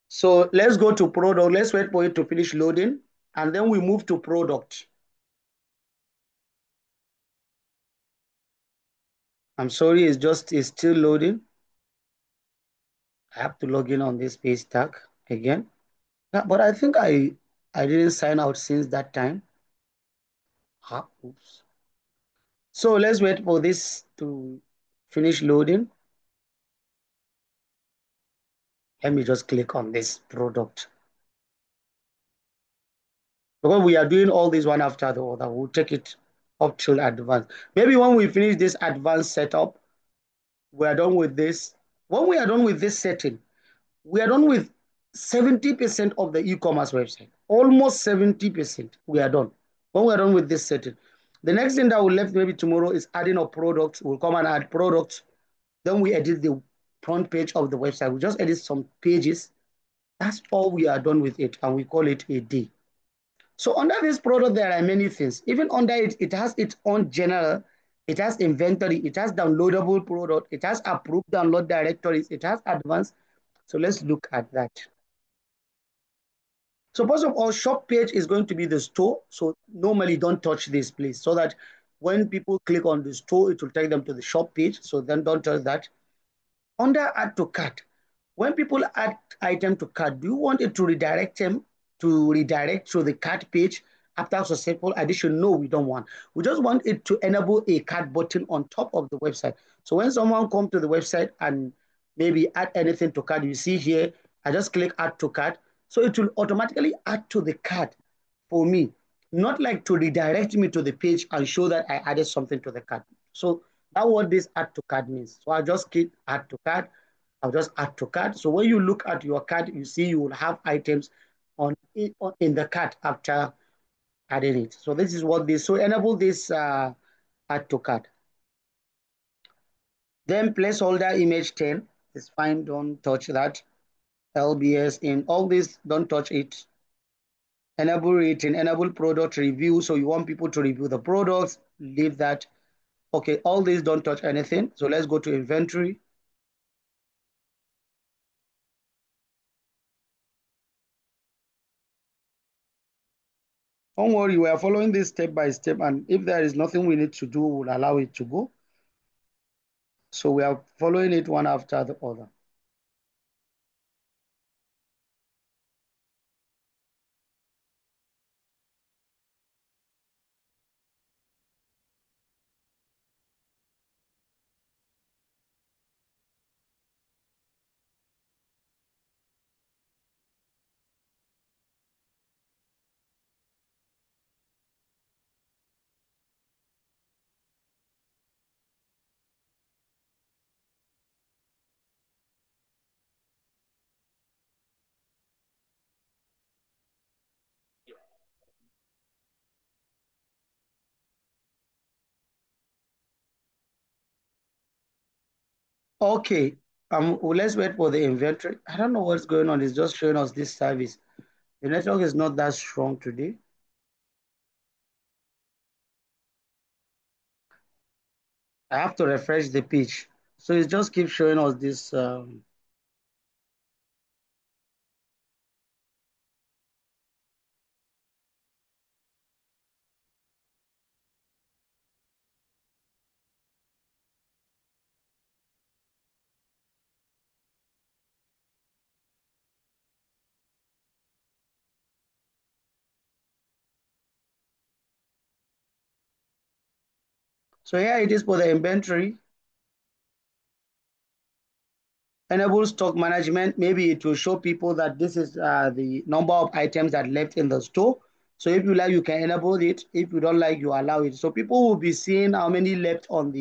So let's go to product. Let's wait for it to finish loading and then we move to product. I'm sorry, it's still loading. I have to log in on this page tag again. Yeah, but I think I didn't sign out since that time. Oops. So let's wait for this to finish loading. Let me just click on this product. Because we are doing all this one after the other, we'll take it up till advanced. Maybe when we finish this advanced setup, we are done with this. When we are done with this setting, we are done with 70% of the e-commerce website. Almost 70%. We are done. When we are done with this setting. The next thing that will left maybe tomorrow is adding a product. We'll come and add products. Then we edit the front page of the website. We just edit some pages. That's all we are done with it, and we call it a day. So under this product, there are many things. Even under it, it has its own general, it has inventory, it has downloadable product, it has approved download directories, it has advanced. So let's look at that. So first of all, shop page is going to be the store. So normally don't touch this, please, so that when people click on the store, it will take them to the shop page. So then don't touch that. Under add to cart, when people add item to cart, do you want it to redirect them to redirect to the cart page after successful addition? No, we don't want. We just want it to enable a cart button on top of the website. So when someone comes to the website and maybe add anything to cart, you see here, I just click add to cart. So it will automatically add to the cart for me, not like to redirect me to the page and show that I added something to the cart. So that's what this add to cart means. So I just click add to cart. I'll just add to cart. So when you look at your cart, you see you will have items in the cart after adding it. So this is what this. So enable this add to cart. Then placeholder image 10 is fine. Don't touch that. LBS in all this, don't touch it. Enable rating, enable product review. So you want people to review the products, leave that. Okay, all these don't touch anything. So let's go to inventory. Don't worry, we are following this step by step. And if there is nothing we need to do, we'll allow it to go. So we are following it one after the other. Okay. Well, let's wait for the inventory. I don't know what's going on. It's just showing us this service. The network is not that strong today. I have to refresh the page. So it just keeps showing us this. So here it is for the inventory. Enable stock management. Maybe it will show people that this is the number of items that left in the store. So if you like, you can enable it. If you don't like, you allow it. So people will be seeing how many left on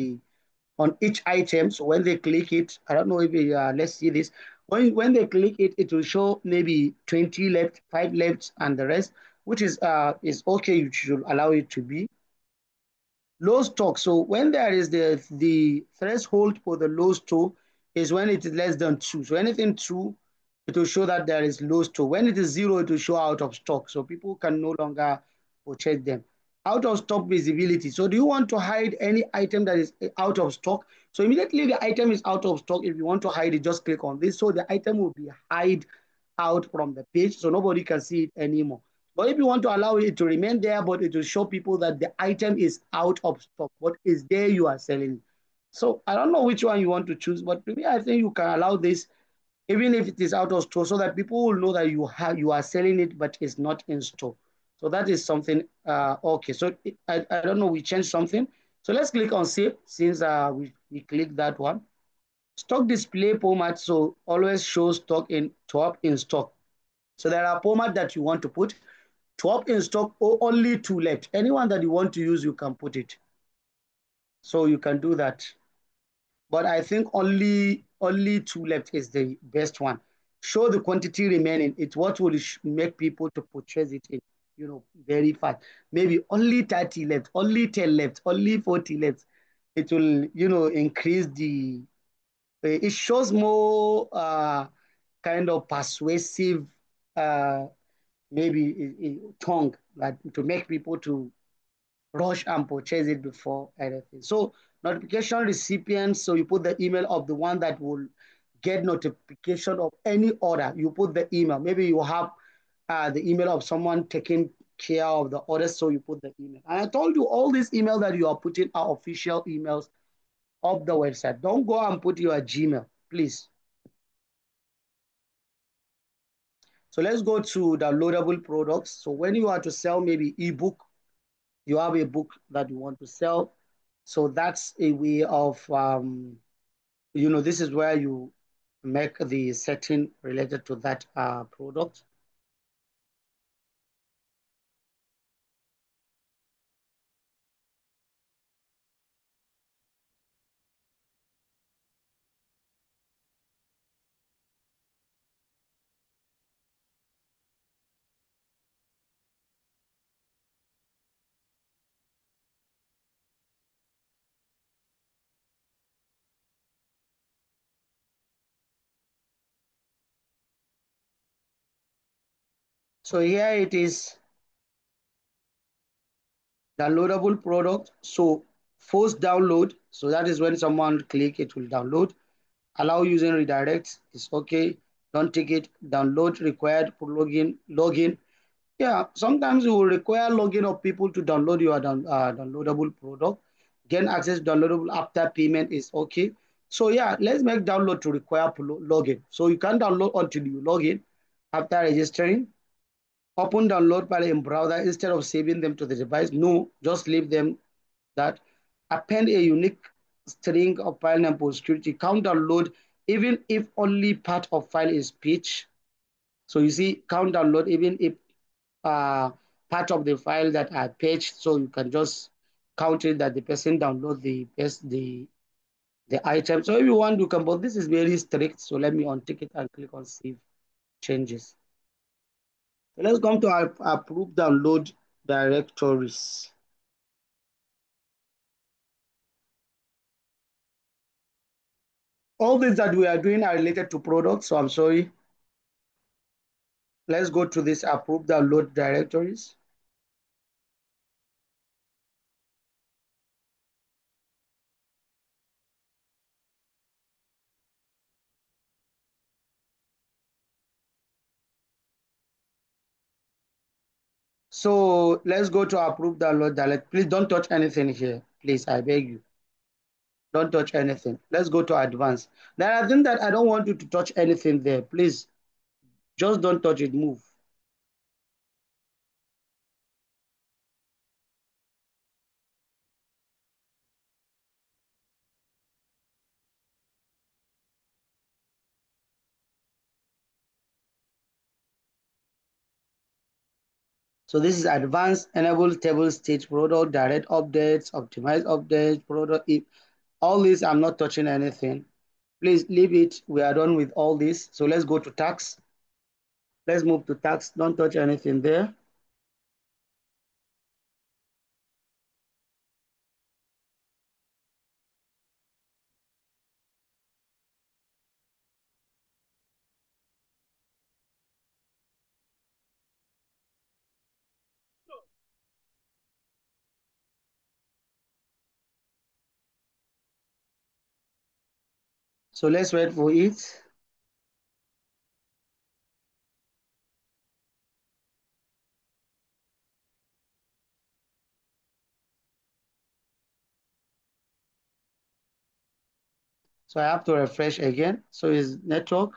each item. So when they click it, I don't know if let's see this. When they click it, it will show maybe 20 left, 5 left, and the rest, which is okay. You should allow it to be. Low stock. So when there is the threshold for the low stock is when it is less than 2. So anything 2, it will show that there is low stock. When it is 0, it will show out of stock. So people can no longer purchase them. Out of stock visibility. So do you want to hide any item that is out of stock? So immediately the item is out of stock. If you want to hide it, just click on this. So the item will be hide out from the page. So nobody can see it anymore. But if you want to allow it to remain there, but it will show people that the item is out of stock, what is there you are selling. So I don't know which one you want to choose, but to me, I think you can allow this even if it is out of store, so that people will know that you are selling it, but it's not in store. So that is something. Okay, so I don't know. We changed something. So let's click on save since we click that one. Stock display format. So always show stock in top in stock. So there are format that you want to put. 12 in stock or only 2 left. Anyone that you want to use, you can put it. So you can do that. But I think only 2 left is the best one. Show the quantity remaining. It's what will make people to purchase it in, very fast. Maybe only 30 left, only 10 left, only 40 left. It will, increase it shows more kind of persuasive uh, maybe tongue like to make people to rush and purchase it before anything. So notification recipients, so you put the email of the one that will get notification of any order. You put the email. Maybe you have the email of someone taking care of the order, so you put the email. And I told you all these emails that you are putting are official emails of the website. Don't go and put your Gmail, please. So let's go to downloadable products. So when you are to sell maybe ebook, you have a book that you want to sell. So that's a way of, this is where you make the setting related to that product. So here it is, downloadable product. So force download. So that is when someone click, it will download. Allow using redirects is okay. Don't take it. Download required for login. Yeah, sometimes you will require login of people to download your downloadable product. Gain access downloadable after payment is okay. So yeah, let's make download to require login. So you can download until you log in after registering. Open download file in browser instead of saving them to the device. No, just leave them that. Append a unique string of file name for security. Count download even if only part of file is page. So you see, count download even if uh, part of the file that are paged, so you can just count it that the person download the item. So if you want, you can, but this is very strict. So let me untick it and click on save changes. So let's come to our approve download directories. All these that we are doing are related to products, so I'm sorry. Let's go to this approved download directories. So let's go to approved download direct. Please don't touch anything here. Please, I beg you. Don't touch anything. Let's go to advanced. There are things that I don't want you to touch anything there. Please, just don't touch it. Move. So this is advanced, enable table state product, direct updates, optimize updates, product. All this, I'm not touching anything. Please leave it. We are done with all this. So let's go to tax. Let's move to tax. Don't touch anything there. So let's wait for it. So I have to refresh again. So is network.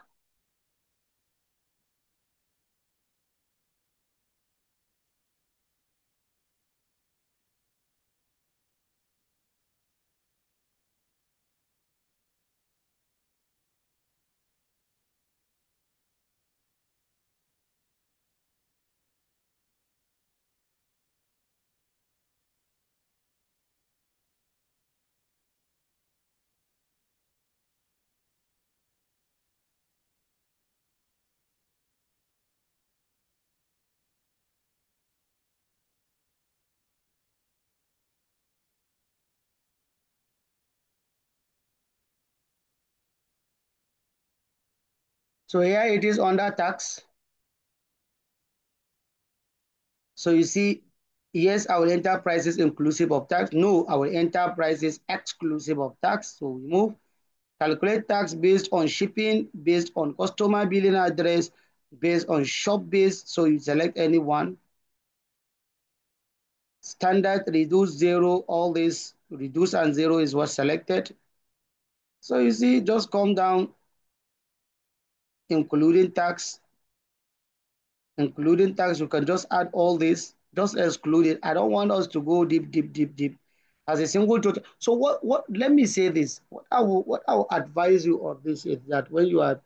So here it is under tax. So you see, yes, our enterprise is inclusive of tax. No, our enterprise is exclusive of tax. So we move. Calculate tax based on shipping, based on customer billing address, based on shop base. So you select any one. Standard, reduce, zero, all this reduce and zero is what selected. So you see, just come down, including tax, including tax. You can just add all this, just exclude it. I don't want us to go deep, deep, deep, deep as a single total. So let me say this. What I will advise you on this is that when you are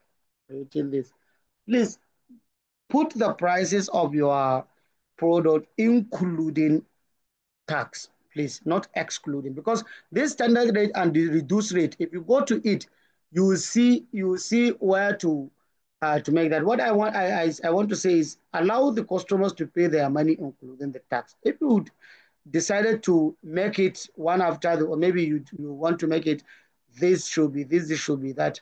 creating this, please put the prices of your product, including tax, please, not excluding, because this standard rate and the reduced rate, if you go to it, you will see where to make that. What I want to say is allow the customers to pay their money, including the tax. If you would decided to make it one after the, or maybe you want to make it this should be this should be that,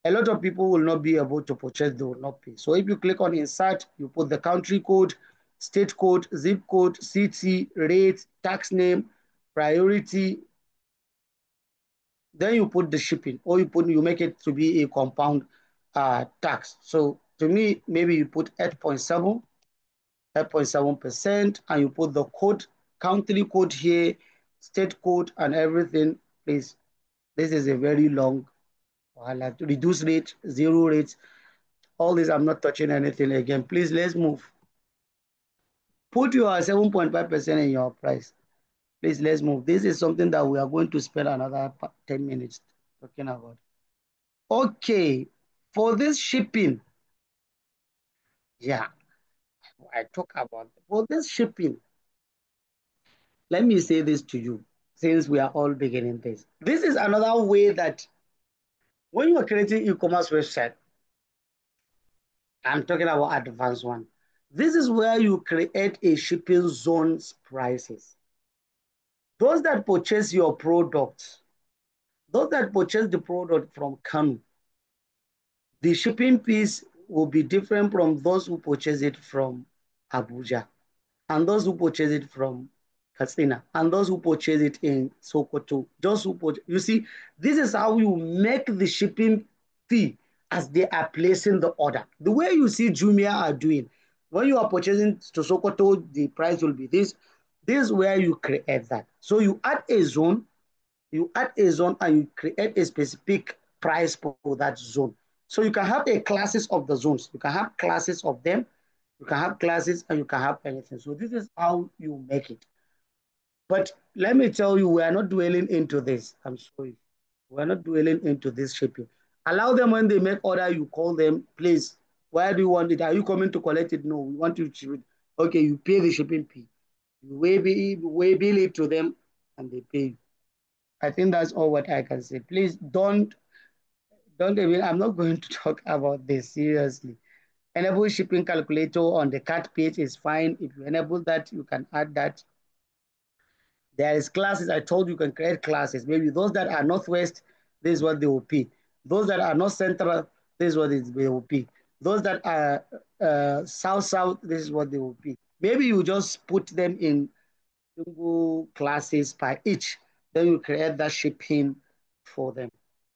a lot of people will not be able to purchase, they will not pay. So if you click on insert, you put the country code, state code, zip code, city, rate, tax name, priority, then you put the shipping, or you make it to be a compound tax. So to me, maybe you put 8.7%, and you put the code, country code here, state code, and everything. Please, this is a very long, reduce rate, zero rates. All this, I'm not touching anything again. Please, let's move. Put your 7.5% in your price. Please, let's move. This is something that we are going to spend another 10 minutes talking about. Okay, for this shipping, yeah, I talk about for this shipping. Let me say this to you, since we are all beginning this. This is another way that when you are creating e-commerce website, I'm talking about advanced one. This is where you create a shipping zones prices. Those that purchase your product, Those that purchase the product from Kanu, the shipping fees will be different from those who purchase it from Abuja, and those who purchase it from Katsina, and those who purchase it in Sokoto. Just who purchase, you see, this is how you make the shipping fee as they are placing the order. The way you see Jumia are doing, when you are purchasing to Sokoto, the price will be this. This is where you create that. So you add a zone and you create a specific price for that zone. So you can have a classes of the zones. You can have classes of them. You can have classes and you can have anything. So this is how you make it. But let me tell you, we are not dwelling into this. I'm sorry. We're not dwelling into this shipping. Allow them when they make order, you call them, please, where do you want it? Are you coming to collect it? No, we want you to ship it. Okay, you pay the shipping fee. You way bill it to them and they pay you. I think that's all what I can say. Please don't even, I'm not going to talk about this seriously. Enable shipping calculator on the cart page is fine. If you enable that, you can add that. There is classes. I told you can create classes. Maybe those that are northwest, this is what they will pay. Those that are north central, this is what they will pay. Those that are south, this is what they will pay. Maybe you just put them in single classes per each. Then you create that shipping for them.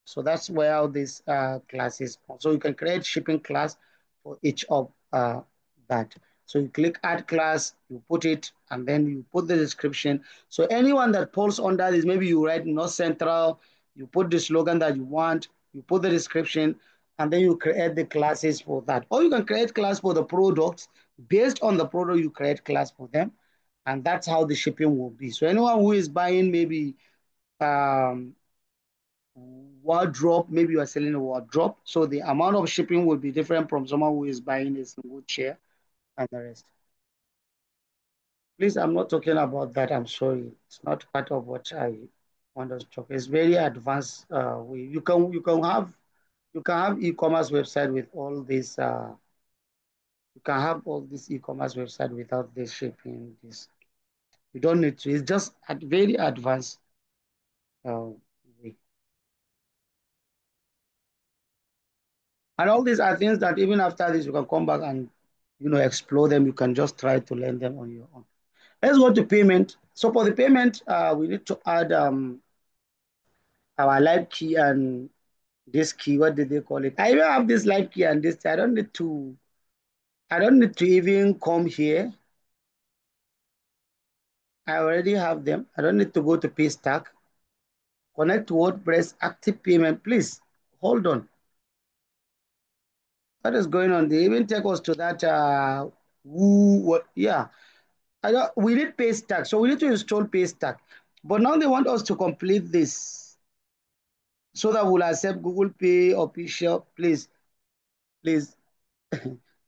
So that's where all these classes. So you can create shipping class for each of that. So you click add class, you put it, and then you put the description. So anyone that falls under this, maybe you write North Central, you put the slogan that you want, you put the description, and then you create the classes for that. Or you can create class for the products. Based on the product, you create class for them. And that's how the shipping will be. So anyone who is buying maybe um, wardrobe, maybe you are selling a wardrobe. So the amount of shipping will be different from someone who is buying a single chair and the rest. Please, I'm not talking about that. I'm sorry. It's not part of what I want us to talk. It's very advanced way. You can have e-commerce website with all this you can have all this e-commerce website without this shipping. This you don't need to. It's just at very advanced way. And all these are things that even after this, you can come back and explore them. You can just try to learn them on your own. Let's go to payment. So for the payment, we need to add our live key and this key. What did they call it? I even have this live key and this. I don't need to even come here. I already have them. I don't need to go to Paystack. Connect to WordPress, active payment. Please hold on. What is going on? They even take us to that what yeah. We need Paystack, so we need to install Paystack. But now they want us to complete this so that we'll accept Google Pay official. Please,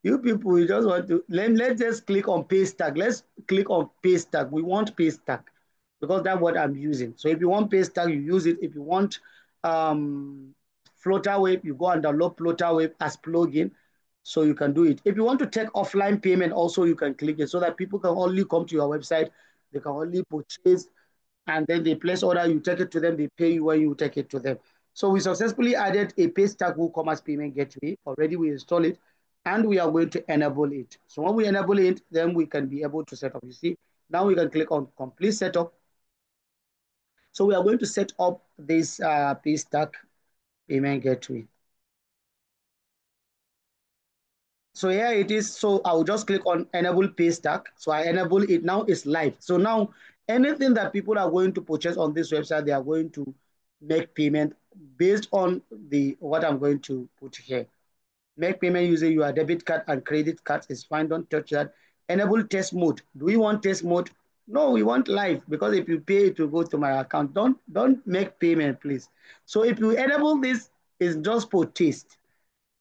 you people, we just want to let's just click on Paystack. Let's click on Paystack. We want Paystack because that's what I'm using. So if you want Paystack, you use it. If you want Flutterwave, you go and download Flutterwave as plugin. So you can do it. If you want to take offline payment, also you can click it so that people can only come to your website. They can only purchase and then they place order. You take it to them. They pay you when you take it to them. So we successfully added a Paystack WooCommerce payment gateway. Already we installed it and we are going to enable it. So when we enable it, then we can be able to set up. You see, now we can click on complete setup. So we are going to set up this Paystack payment gateway. So here it is. So I'll just click on enable Paystack. So I enable it. Now it's live. So now anything that people are going to purchase on this website, they are going to make payment based on what I'm going to put here. Make payment using your debit card and credit card is fine. Don't touch that. Enable test mode. Do we want test mode? No, we want live because if you pay, it will go to my account. Don't make payment, please. So if you enable this, it's just for test,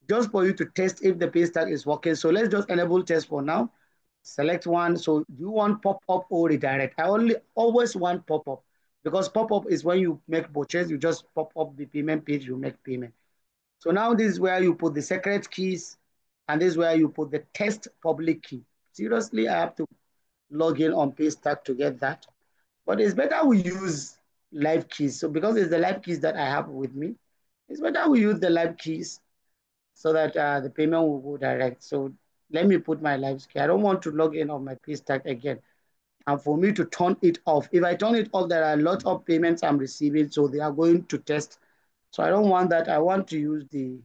just for you to test if the Paystack is working. So let's just enable test for now. Select one. So do you want pop-up or redirect? I always want pop-up because pop-up is when you make purchase, you just pop up the payment page, you make payment. So now this is where you put the secret keys and this is where you put the test public key. Seriously, I have to log in on Paystack to get that. But it's better we use live keys. So because it's the live keys that I have with me, it's better we use the live keys so that the payment will go direct. So let me put my live key. I don't want to log in on my Paystack again. And for me to turn it off, if I turn it off, there are a lot of payments I'm receiving, so they are going to test. So I don't want that. I want to use the,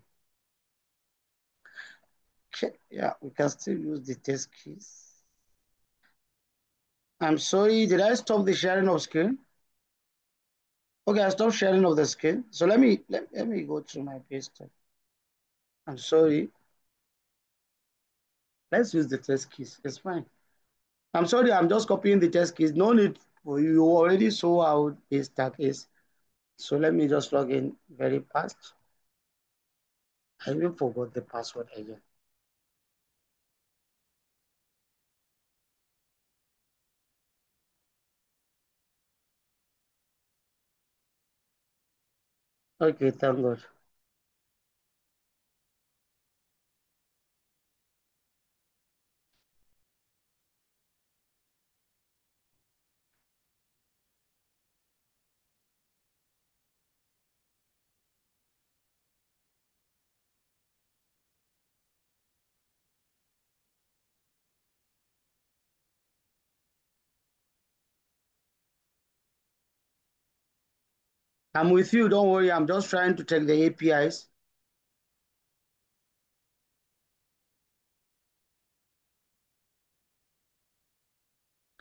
yeah, we can still use the test keys. I'm sorry, did I stop the sharing of screen? Okay, I stopped sharing of the screen. So let me go to my Paystack. I'm sorry. Let's use the test keys. It's fine. I'm sorry, I'm just copying the test keys. No need for you. You already saw how Paystack is. So let me just log in very fast. I even forgot the password again. Okay, thank God. I'm with you. Don't worry. I'm just trying to check the APIs.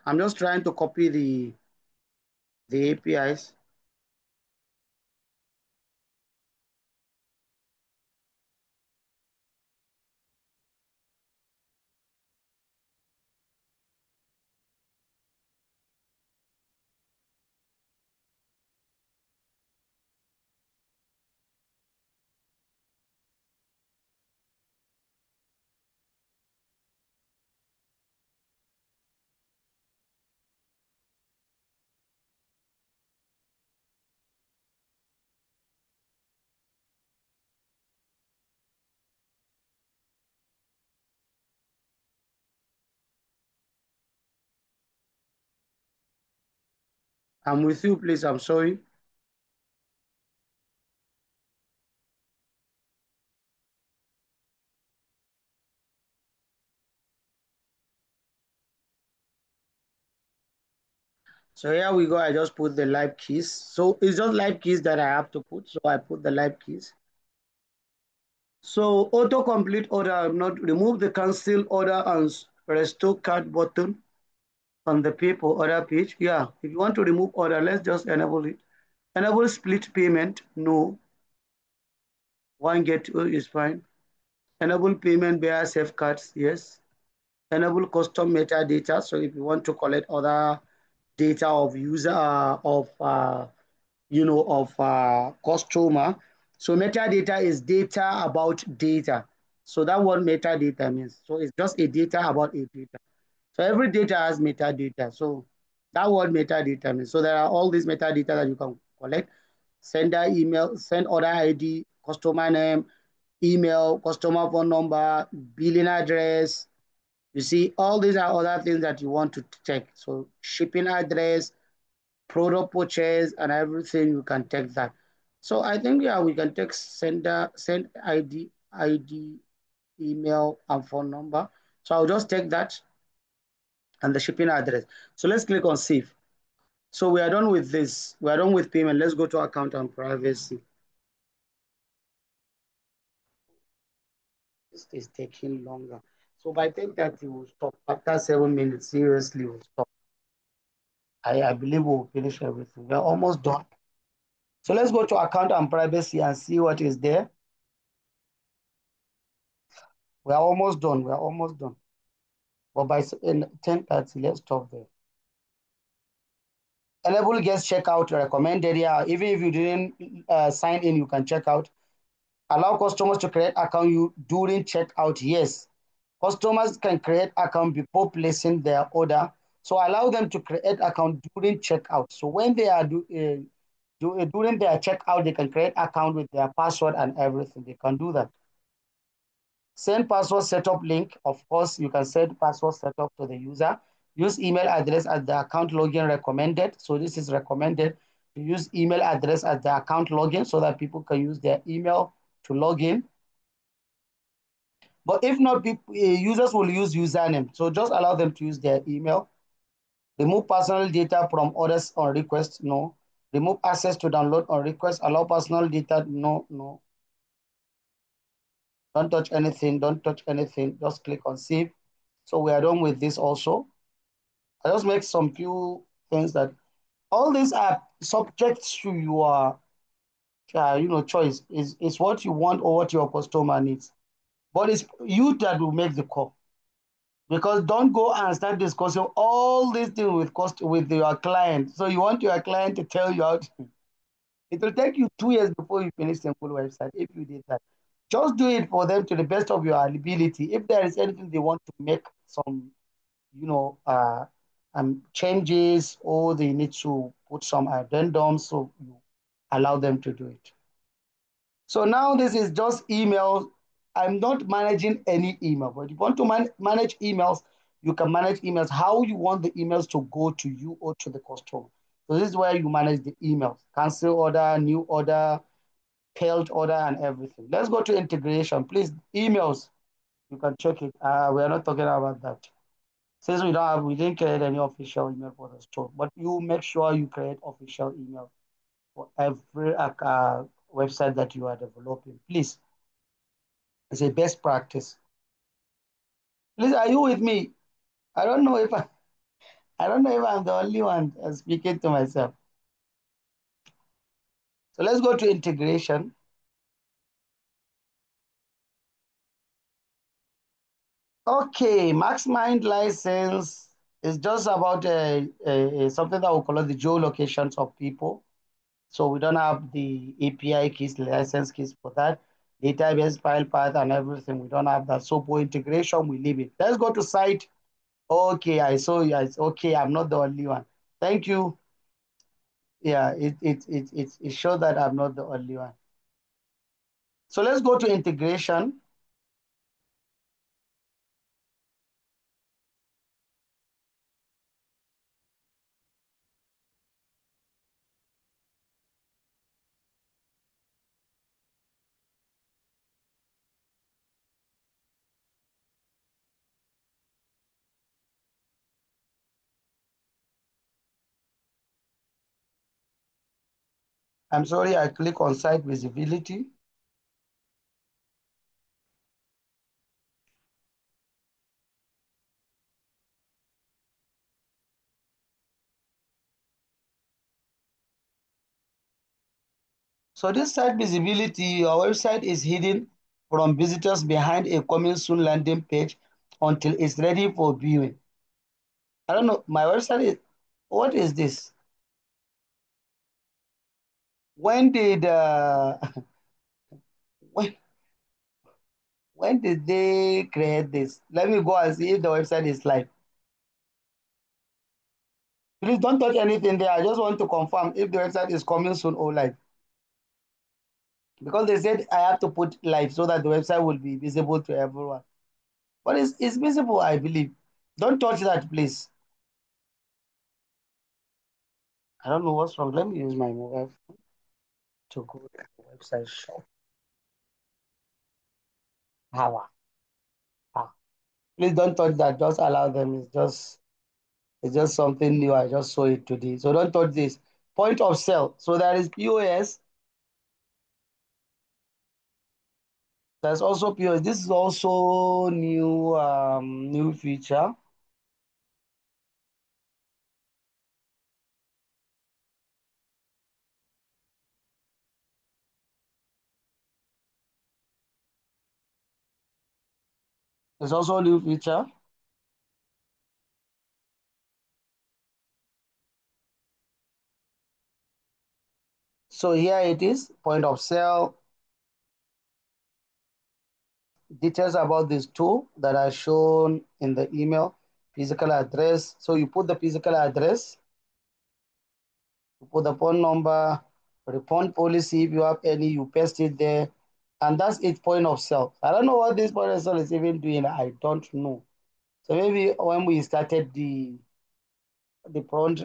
I'm just trying to copy the APIs. I'm with you, please. I'm sorry. So here we go. I just put the live keys. So it's just live keys that I have to put. So I put the live keys. So autocomplete order, I'm not remove the cancel order and restore card button on the pay for order page. Yeah, if you want to remove order, let's just enable it. Enable split payment. No. One get two is fine. Enable payment via safe cards. Yes. Enable custom metadata. So if you want to collect other data of user of customer. So metadata is data about data. So that what metadata means. So it's just a data about a data. So every data has metadata. So that word metadata means. So there are all these metadata that you can collect. Sender email, send order ID, customer name, email, customer phone number, billing address. You see, all these are other things that you want to check. So shipping address, product purchase, and everything, you can take that. So I think, yeah, we can take send ID, email, and phone number. So I'll just take that and the shipping address. So let's click on save. So we are done with this. We are done with payment. Let's go to account and privacy. This is taking longer. So by 10:30, we'll stop. After 7 minutes, seriously, we'll stop. I believe we'll finish everything. We're almost done. So let's go to account and privacy and see what is there. We are almost done. We are almost done. But by 10:30, let's stop there. Enable guest checkout recommended here. Even if you didn't sign in, you can check out. Allow customers to create account you during checkout. Yes, customers can create account before placing their order. So allow them to create account during checkout. So when they are during their checkout, they can create account with their password and everything. They can do that. Send password setup link. Of course, you can send password setup to the user. Use email address as the account login recommended. So this is recommended. to use email address as the account login so that people can use their email to log in. But if not, people, users will use username. So just allow them to use their email. Remove personal data from others on request, no. Remove access to download on request, allow personal data, no, no. Don't touch anything, don't touch anything. Just click on save. So we are done with this also. I just make some few things that all these are subject to your choice. Is what you want or what your customer needs. But it's you that will make the call. Because don't go and start discussing all these things with your client. So you want your client to tell you how to, it will take you 2 years before you finish the full website if you did that. Just do it for them to the best of your ability. If there is anything they want to make some, you know, uh, changes or they need to put some addendums, so you allow them to do it. So now this is just email. I'm not managing any email, but if you want to manage emails, you can manage emails how you want the emails to go to you or to the customer. So this is where you manage the emails, cancel order, new order, failed order, and everything. Let's go to integration. Please, emails, you can check it. We are not talking about that. Since we didn't create any official email for the store, but you make sure you create official email for every website that you are developing. Please, it's a best practice. Please, are you with me? I don't know if I don't know if I'm the only one speaking to myself. So let's go to integration. Okay, MaxMind license is just about something that we call it the geolocations of people. So we don't have the API keys, license keys for that. Database file path and everything. We don't have that. So for integration, we leave it. Let's go to site. Okay, I saw you. Okay, I'm not the only one. Thank you. Yeah, it shows that I'm not the only one. So let's go to integration. I'm sorry, I click on site visibility. So this site visibility, your website is hidden from visitors behind a coming soon landing page until it's ready for viewing. I don't know, my website is, what is this? When did, when, when did they create this? Let me go and see if the website is live. Please don't touch anything there. I just want to confirm if the website is coming soon or live. Because they said I have to put live so that the website will be visible to everyone. But it's visible, I believe. Don't touch that, please. I don't know what's wrong. Let me use my mobile phone to go to the website shop. How? Please don't touch that. Just allow them. It's just something new. I just saw it today. So don't touch this. Point of sale. So there is POS. There's also POS. This is also new feature. There's also a new feature. So here it is, point of sale, details about this tool that are shown in the email, physical address. So you put the physical address, you put the phone number, refund policy, if you have any, you paste it there. And that's its point of sale. I don't know what this point of sale is even doing. I don't know. So maybe when we started the front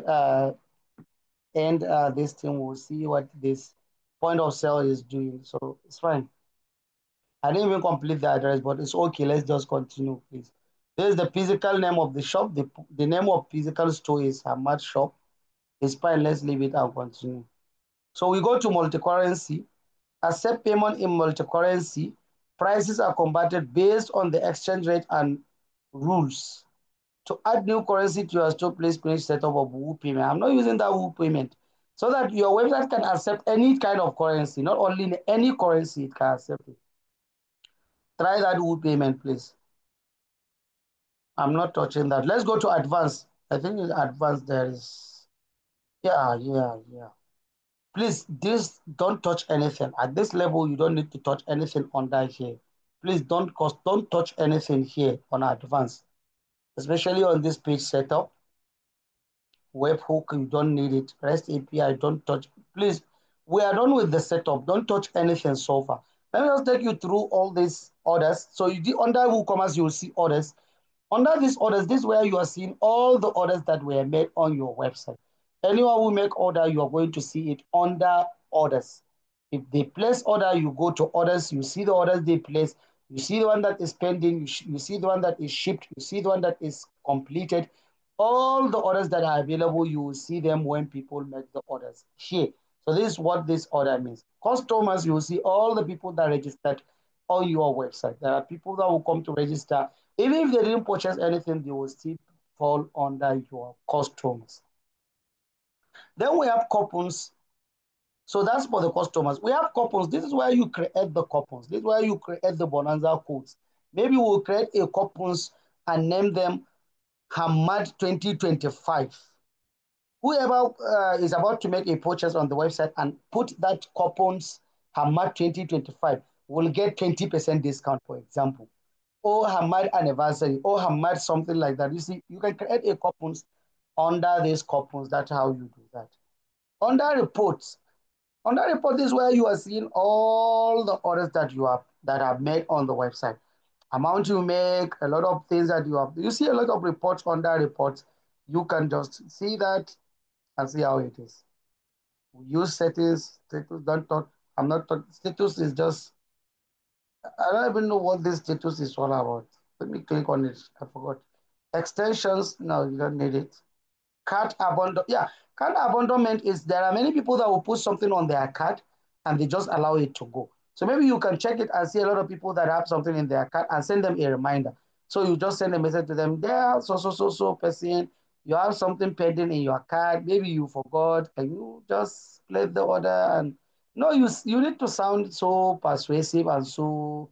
end this thing, we'll see what this point of sale is doing. So it's fine. I didn't even complete the address, but it's okay. Let's just continue, please. This is the physical name of the shop. The name of physical store is Hamad Shop. It's fine. Let's leave it and continue. So we go to multi-currency. Accept payment in multi-currency. Prices are converted based on the exchange rate and rules. To add new currency to your store, please finish setup of Woo payment. I'm not using that Woo payment so that your website can accept any kind of currency, not only any currency it can accept it. Try that Woo payment, please. I'm not touching that. Let's go to advanced. I think in advanced there is, yeah. Please, this don't touch anything. At this level, you don't need to touch anything under here. Please don't touch anything here on advanced, especially on this page setup. Webhook, you don't need it. REST API, don't touch. Please, we are done with the setup. Don't touch anything so far. Let me just take you through all these orders. So you do under WooCommerce, you will see orders. Under these orders, this is where you are seeing all the orders that were made on your website. Anyone who make order, you are going to see it under orders. If they place order, you go to orders, you see the orders they place, you see the one that is pending, you see the one that is shipped, you see the one that is completed. All the orders that are available, you will see them when people make the orders here. So this is what this order means. Customers, you will see all the people that registered on your website. There are people that will come to register. Even if they didn't purchase anything, they will still fall under your customers. Then we have coupons. So that's for the customers. We have coupons. This is where you create the coupons. This is where you create the Bonanza codes. Maybe we'll create a coupons and name them Hamad 2025. Whoever is about to make a purchase on the website and put that coupons Hamad 2025 will get 20% discount, for example. Or Hamad anniversary, or Hamad something like that. You see, you can create a coupons under these coupons. That's how you do that. Under reports, on that report is where you are seeing all the orders that you have that are made on the website. Amount you make, a lot of things that you have. You see a lot of reports under reports. You can just see that and see how it is. We use settings, status, don't talk. I'm not talking. Status is just, I don't even know what this status is all about. Let me click on it. I forgot. Extensions, no, you don't need it. Cart abandon, yeah, cart abandonment is there are many people that will put something on their cart and they just allow it to go. So maybe you can check it and see a lot of people that have something in their cart and send them a reminder. So you just send a message to them, there, so person, you have something pending in your cart. Maybe you forgot. Can you just place the order? And no, you need to sound so persuasive and so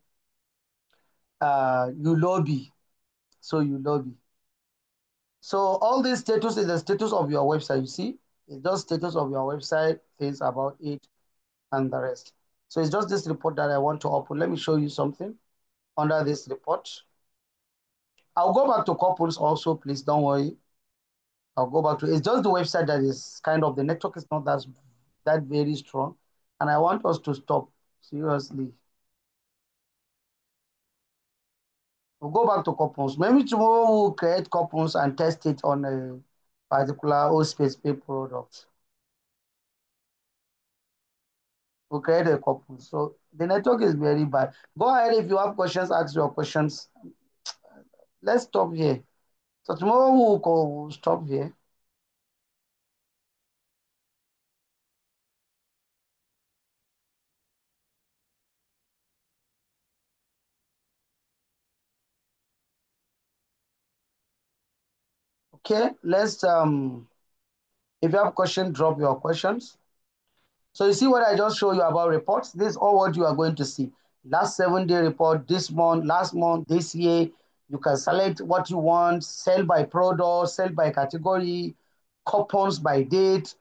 you lobby. So you lobby. So all this status is the status of your website. You see, it's just status of your website, things about it, and the rest. So it's just this report that I want to open. Let me show you something under this report. I'll go back to couples also, please don't worry. I'll go back to it's just the website that is kind of the network is not that very strong. And I want us to stop seriously. We'll go back to coupons. Maybe tomorrow we'll create coupons and test it on a particular OSPSP product. We'll create a couple. So the network is very bad. Go ahead if you have questions, ask your questions. Let's stop here. So tomorrow we'll stop here. Okay, let's if you have questions, drop your questions. So you see what I just showed you about reports? This is all what you are going to see. Last 7-day report, this month, last month, this year. You can select what you want, sell by product, sell by category, coupons by date,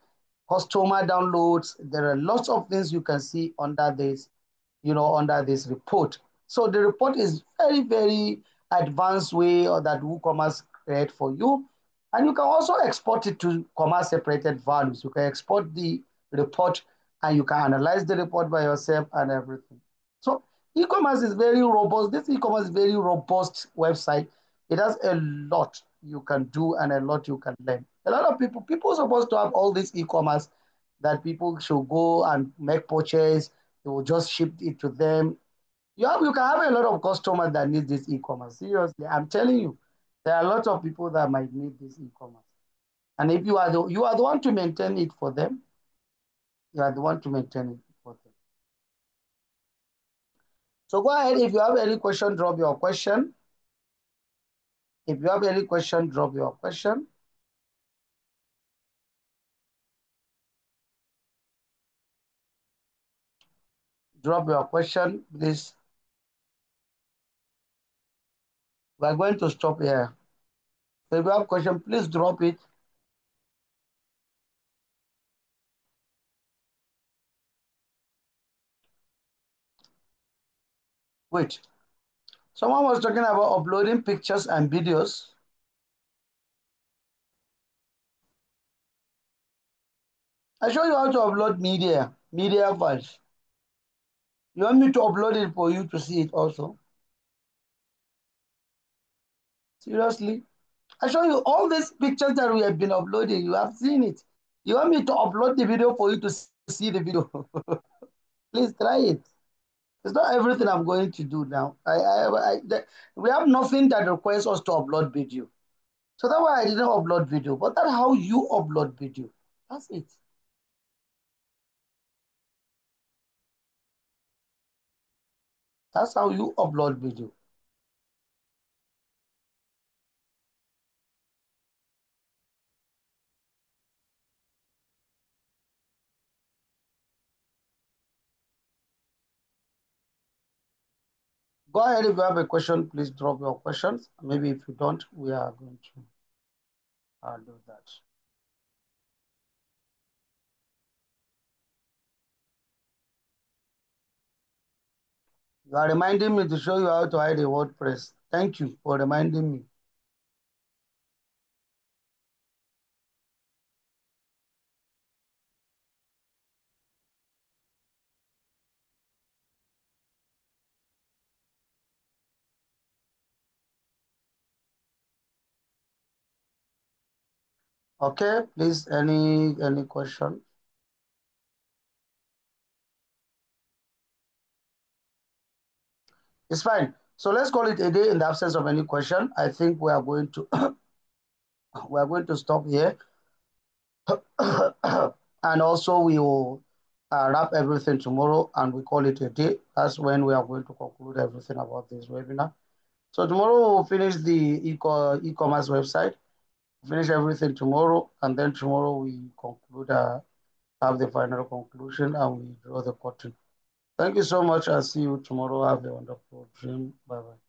customer downloads. There are lots of things you can see under this, under this report. So the report is very, very advanced way that WooCommerce create for you. And you can also export it to commerce separated values. You can export the report and you can analyze the report by yourself and everything. So e-commerce is very robust. This e-commerce is very robust website. It has a lot. you can do and a lot you can learn. A lot of people are supposed to have all this e-commerce that people should go and make purchase. They will just ship it to them. You can have a lot of customers that need this e-commerce. Seriously, I'm telling you, there are a lot of people that might need this e-commerce. And if you are the one to maintain it for them, you are the one to maintain it for them. So go ahead. If you have any question, drop your question. If you have any question, drop your question. Drop your question, please. We're going to stop here. So if you have a question, please drop it. Wait. Someone was talking about uploading pictures and videos. I show you how to upload media files. You want me to upload it for you to see it also? Seriously? I show you all these pictures that we have been uploading. You have seen it. You want me to upload the video for you to see the video? Please try it. It's not everything I'm going to do now. We have nothing that requires us to upload video. So that's why I didn't upload video. But that's how you upload video. That's it. That's how you upload video. Go ahead if you have a question, please drop your questions. Maybe if you don't, we are going to do that. You are reminding me to show you how to hide a WordPress. Thank you for reminding me. Okay, please, any question? It's fine. So let's call it a day in the absence of any question. I think we are going to we are going to stop here. And also we will wrap everything tomorrow and we call it a day. That's when we are going to conclude everything about this webinar. So tomorrow we'll finish the e-commerce website, finish everything tomorrow, and then tomorrow we conclude, have the final conclusion, and we draw the curtain. Thank you so much. I'll see you tomorrow. Have a wonderful dream. Bye-bye.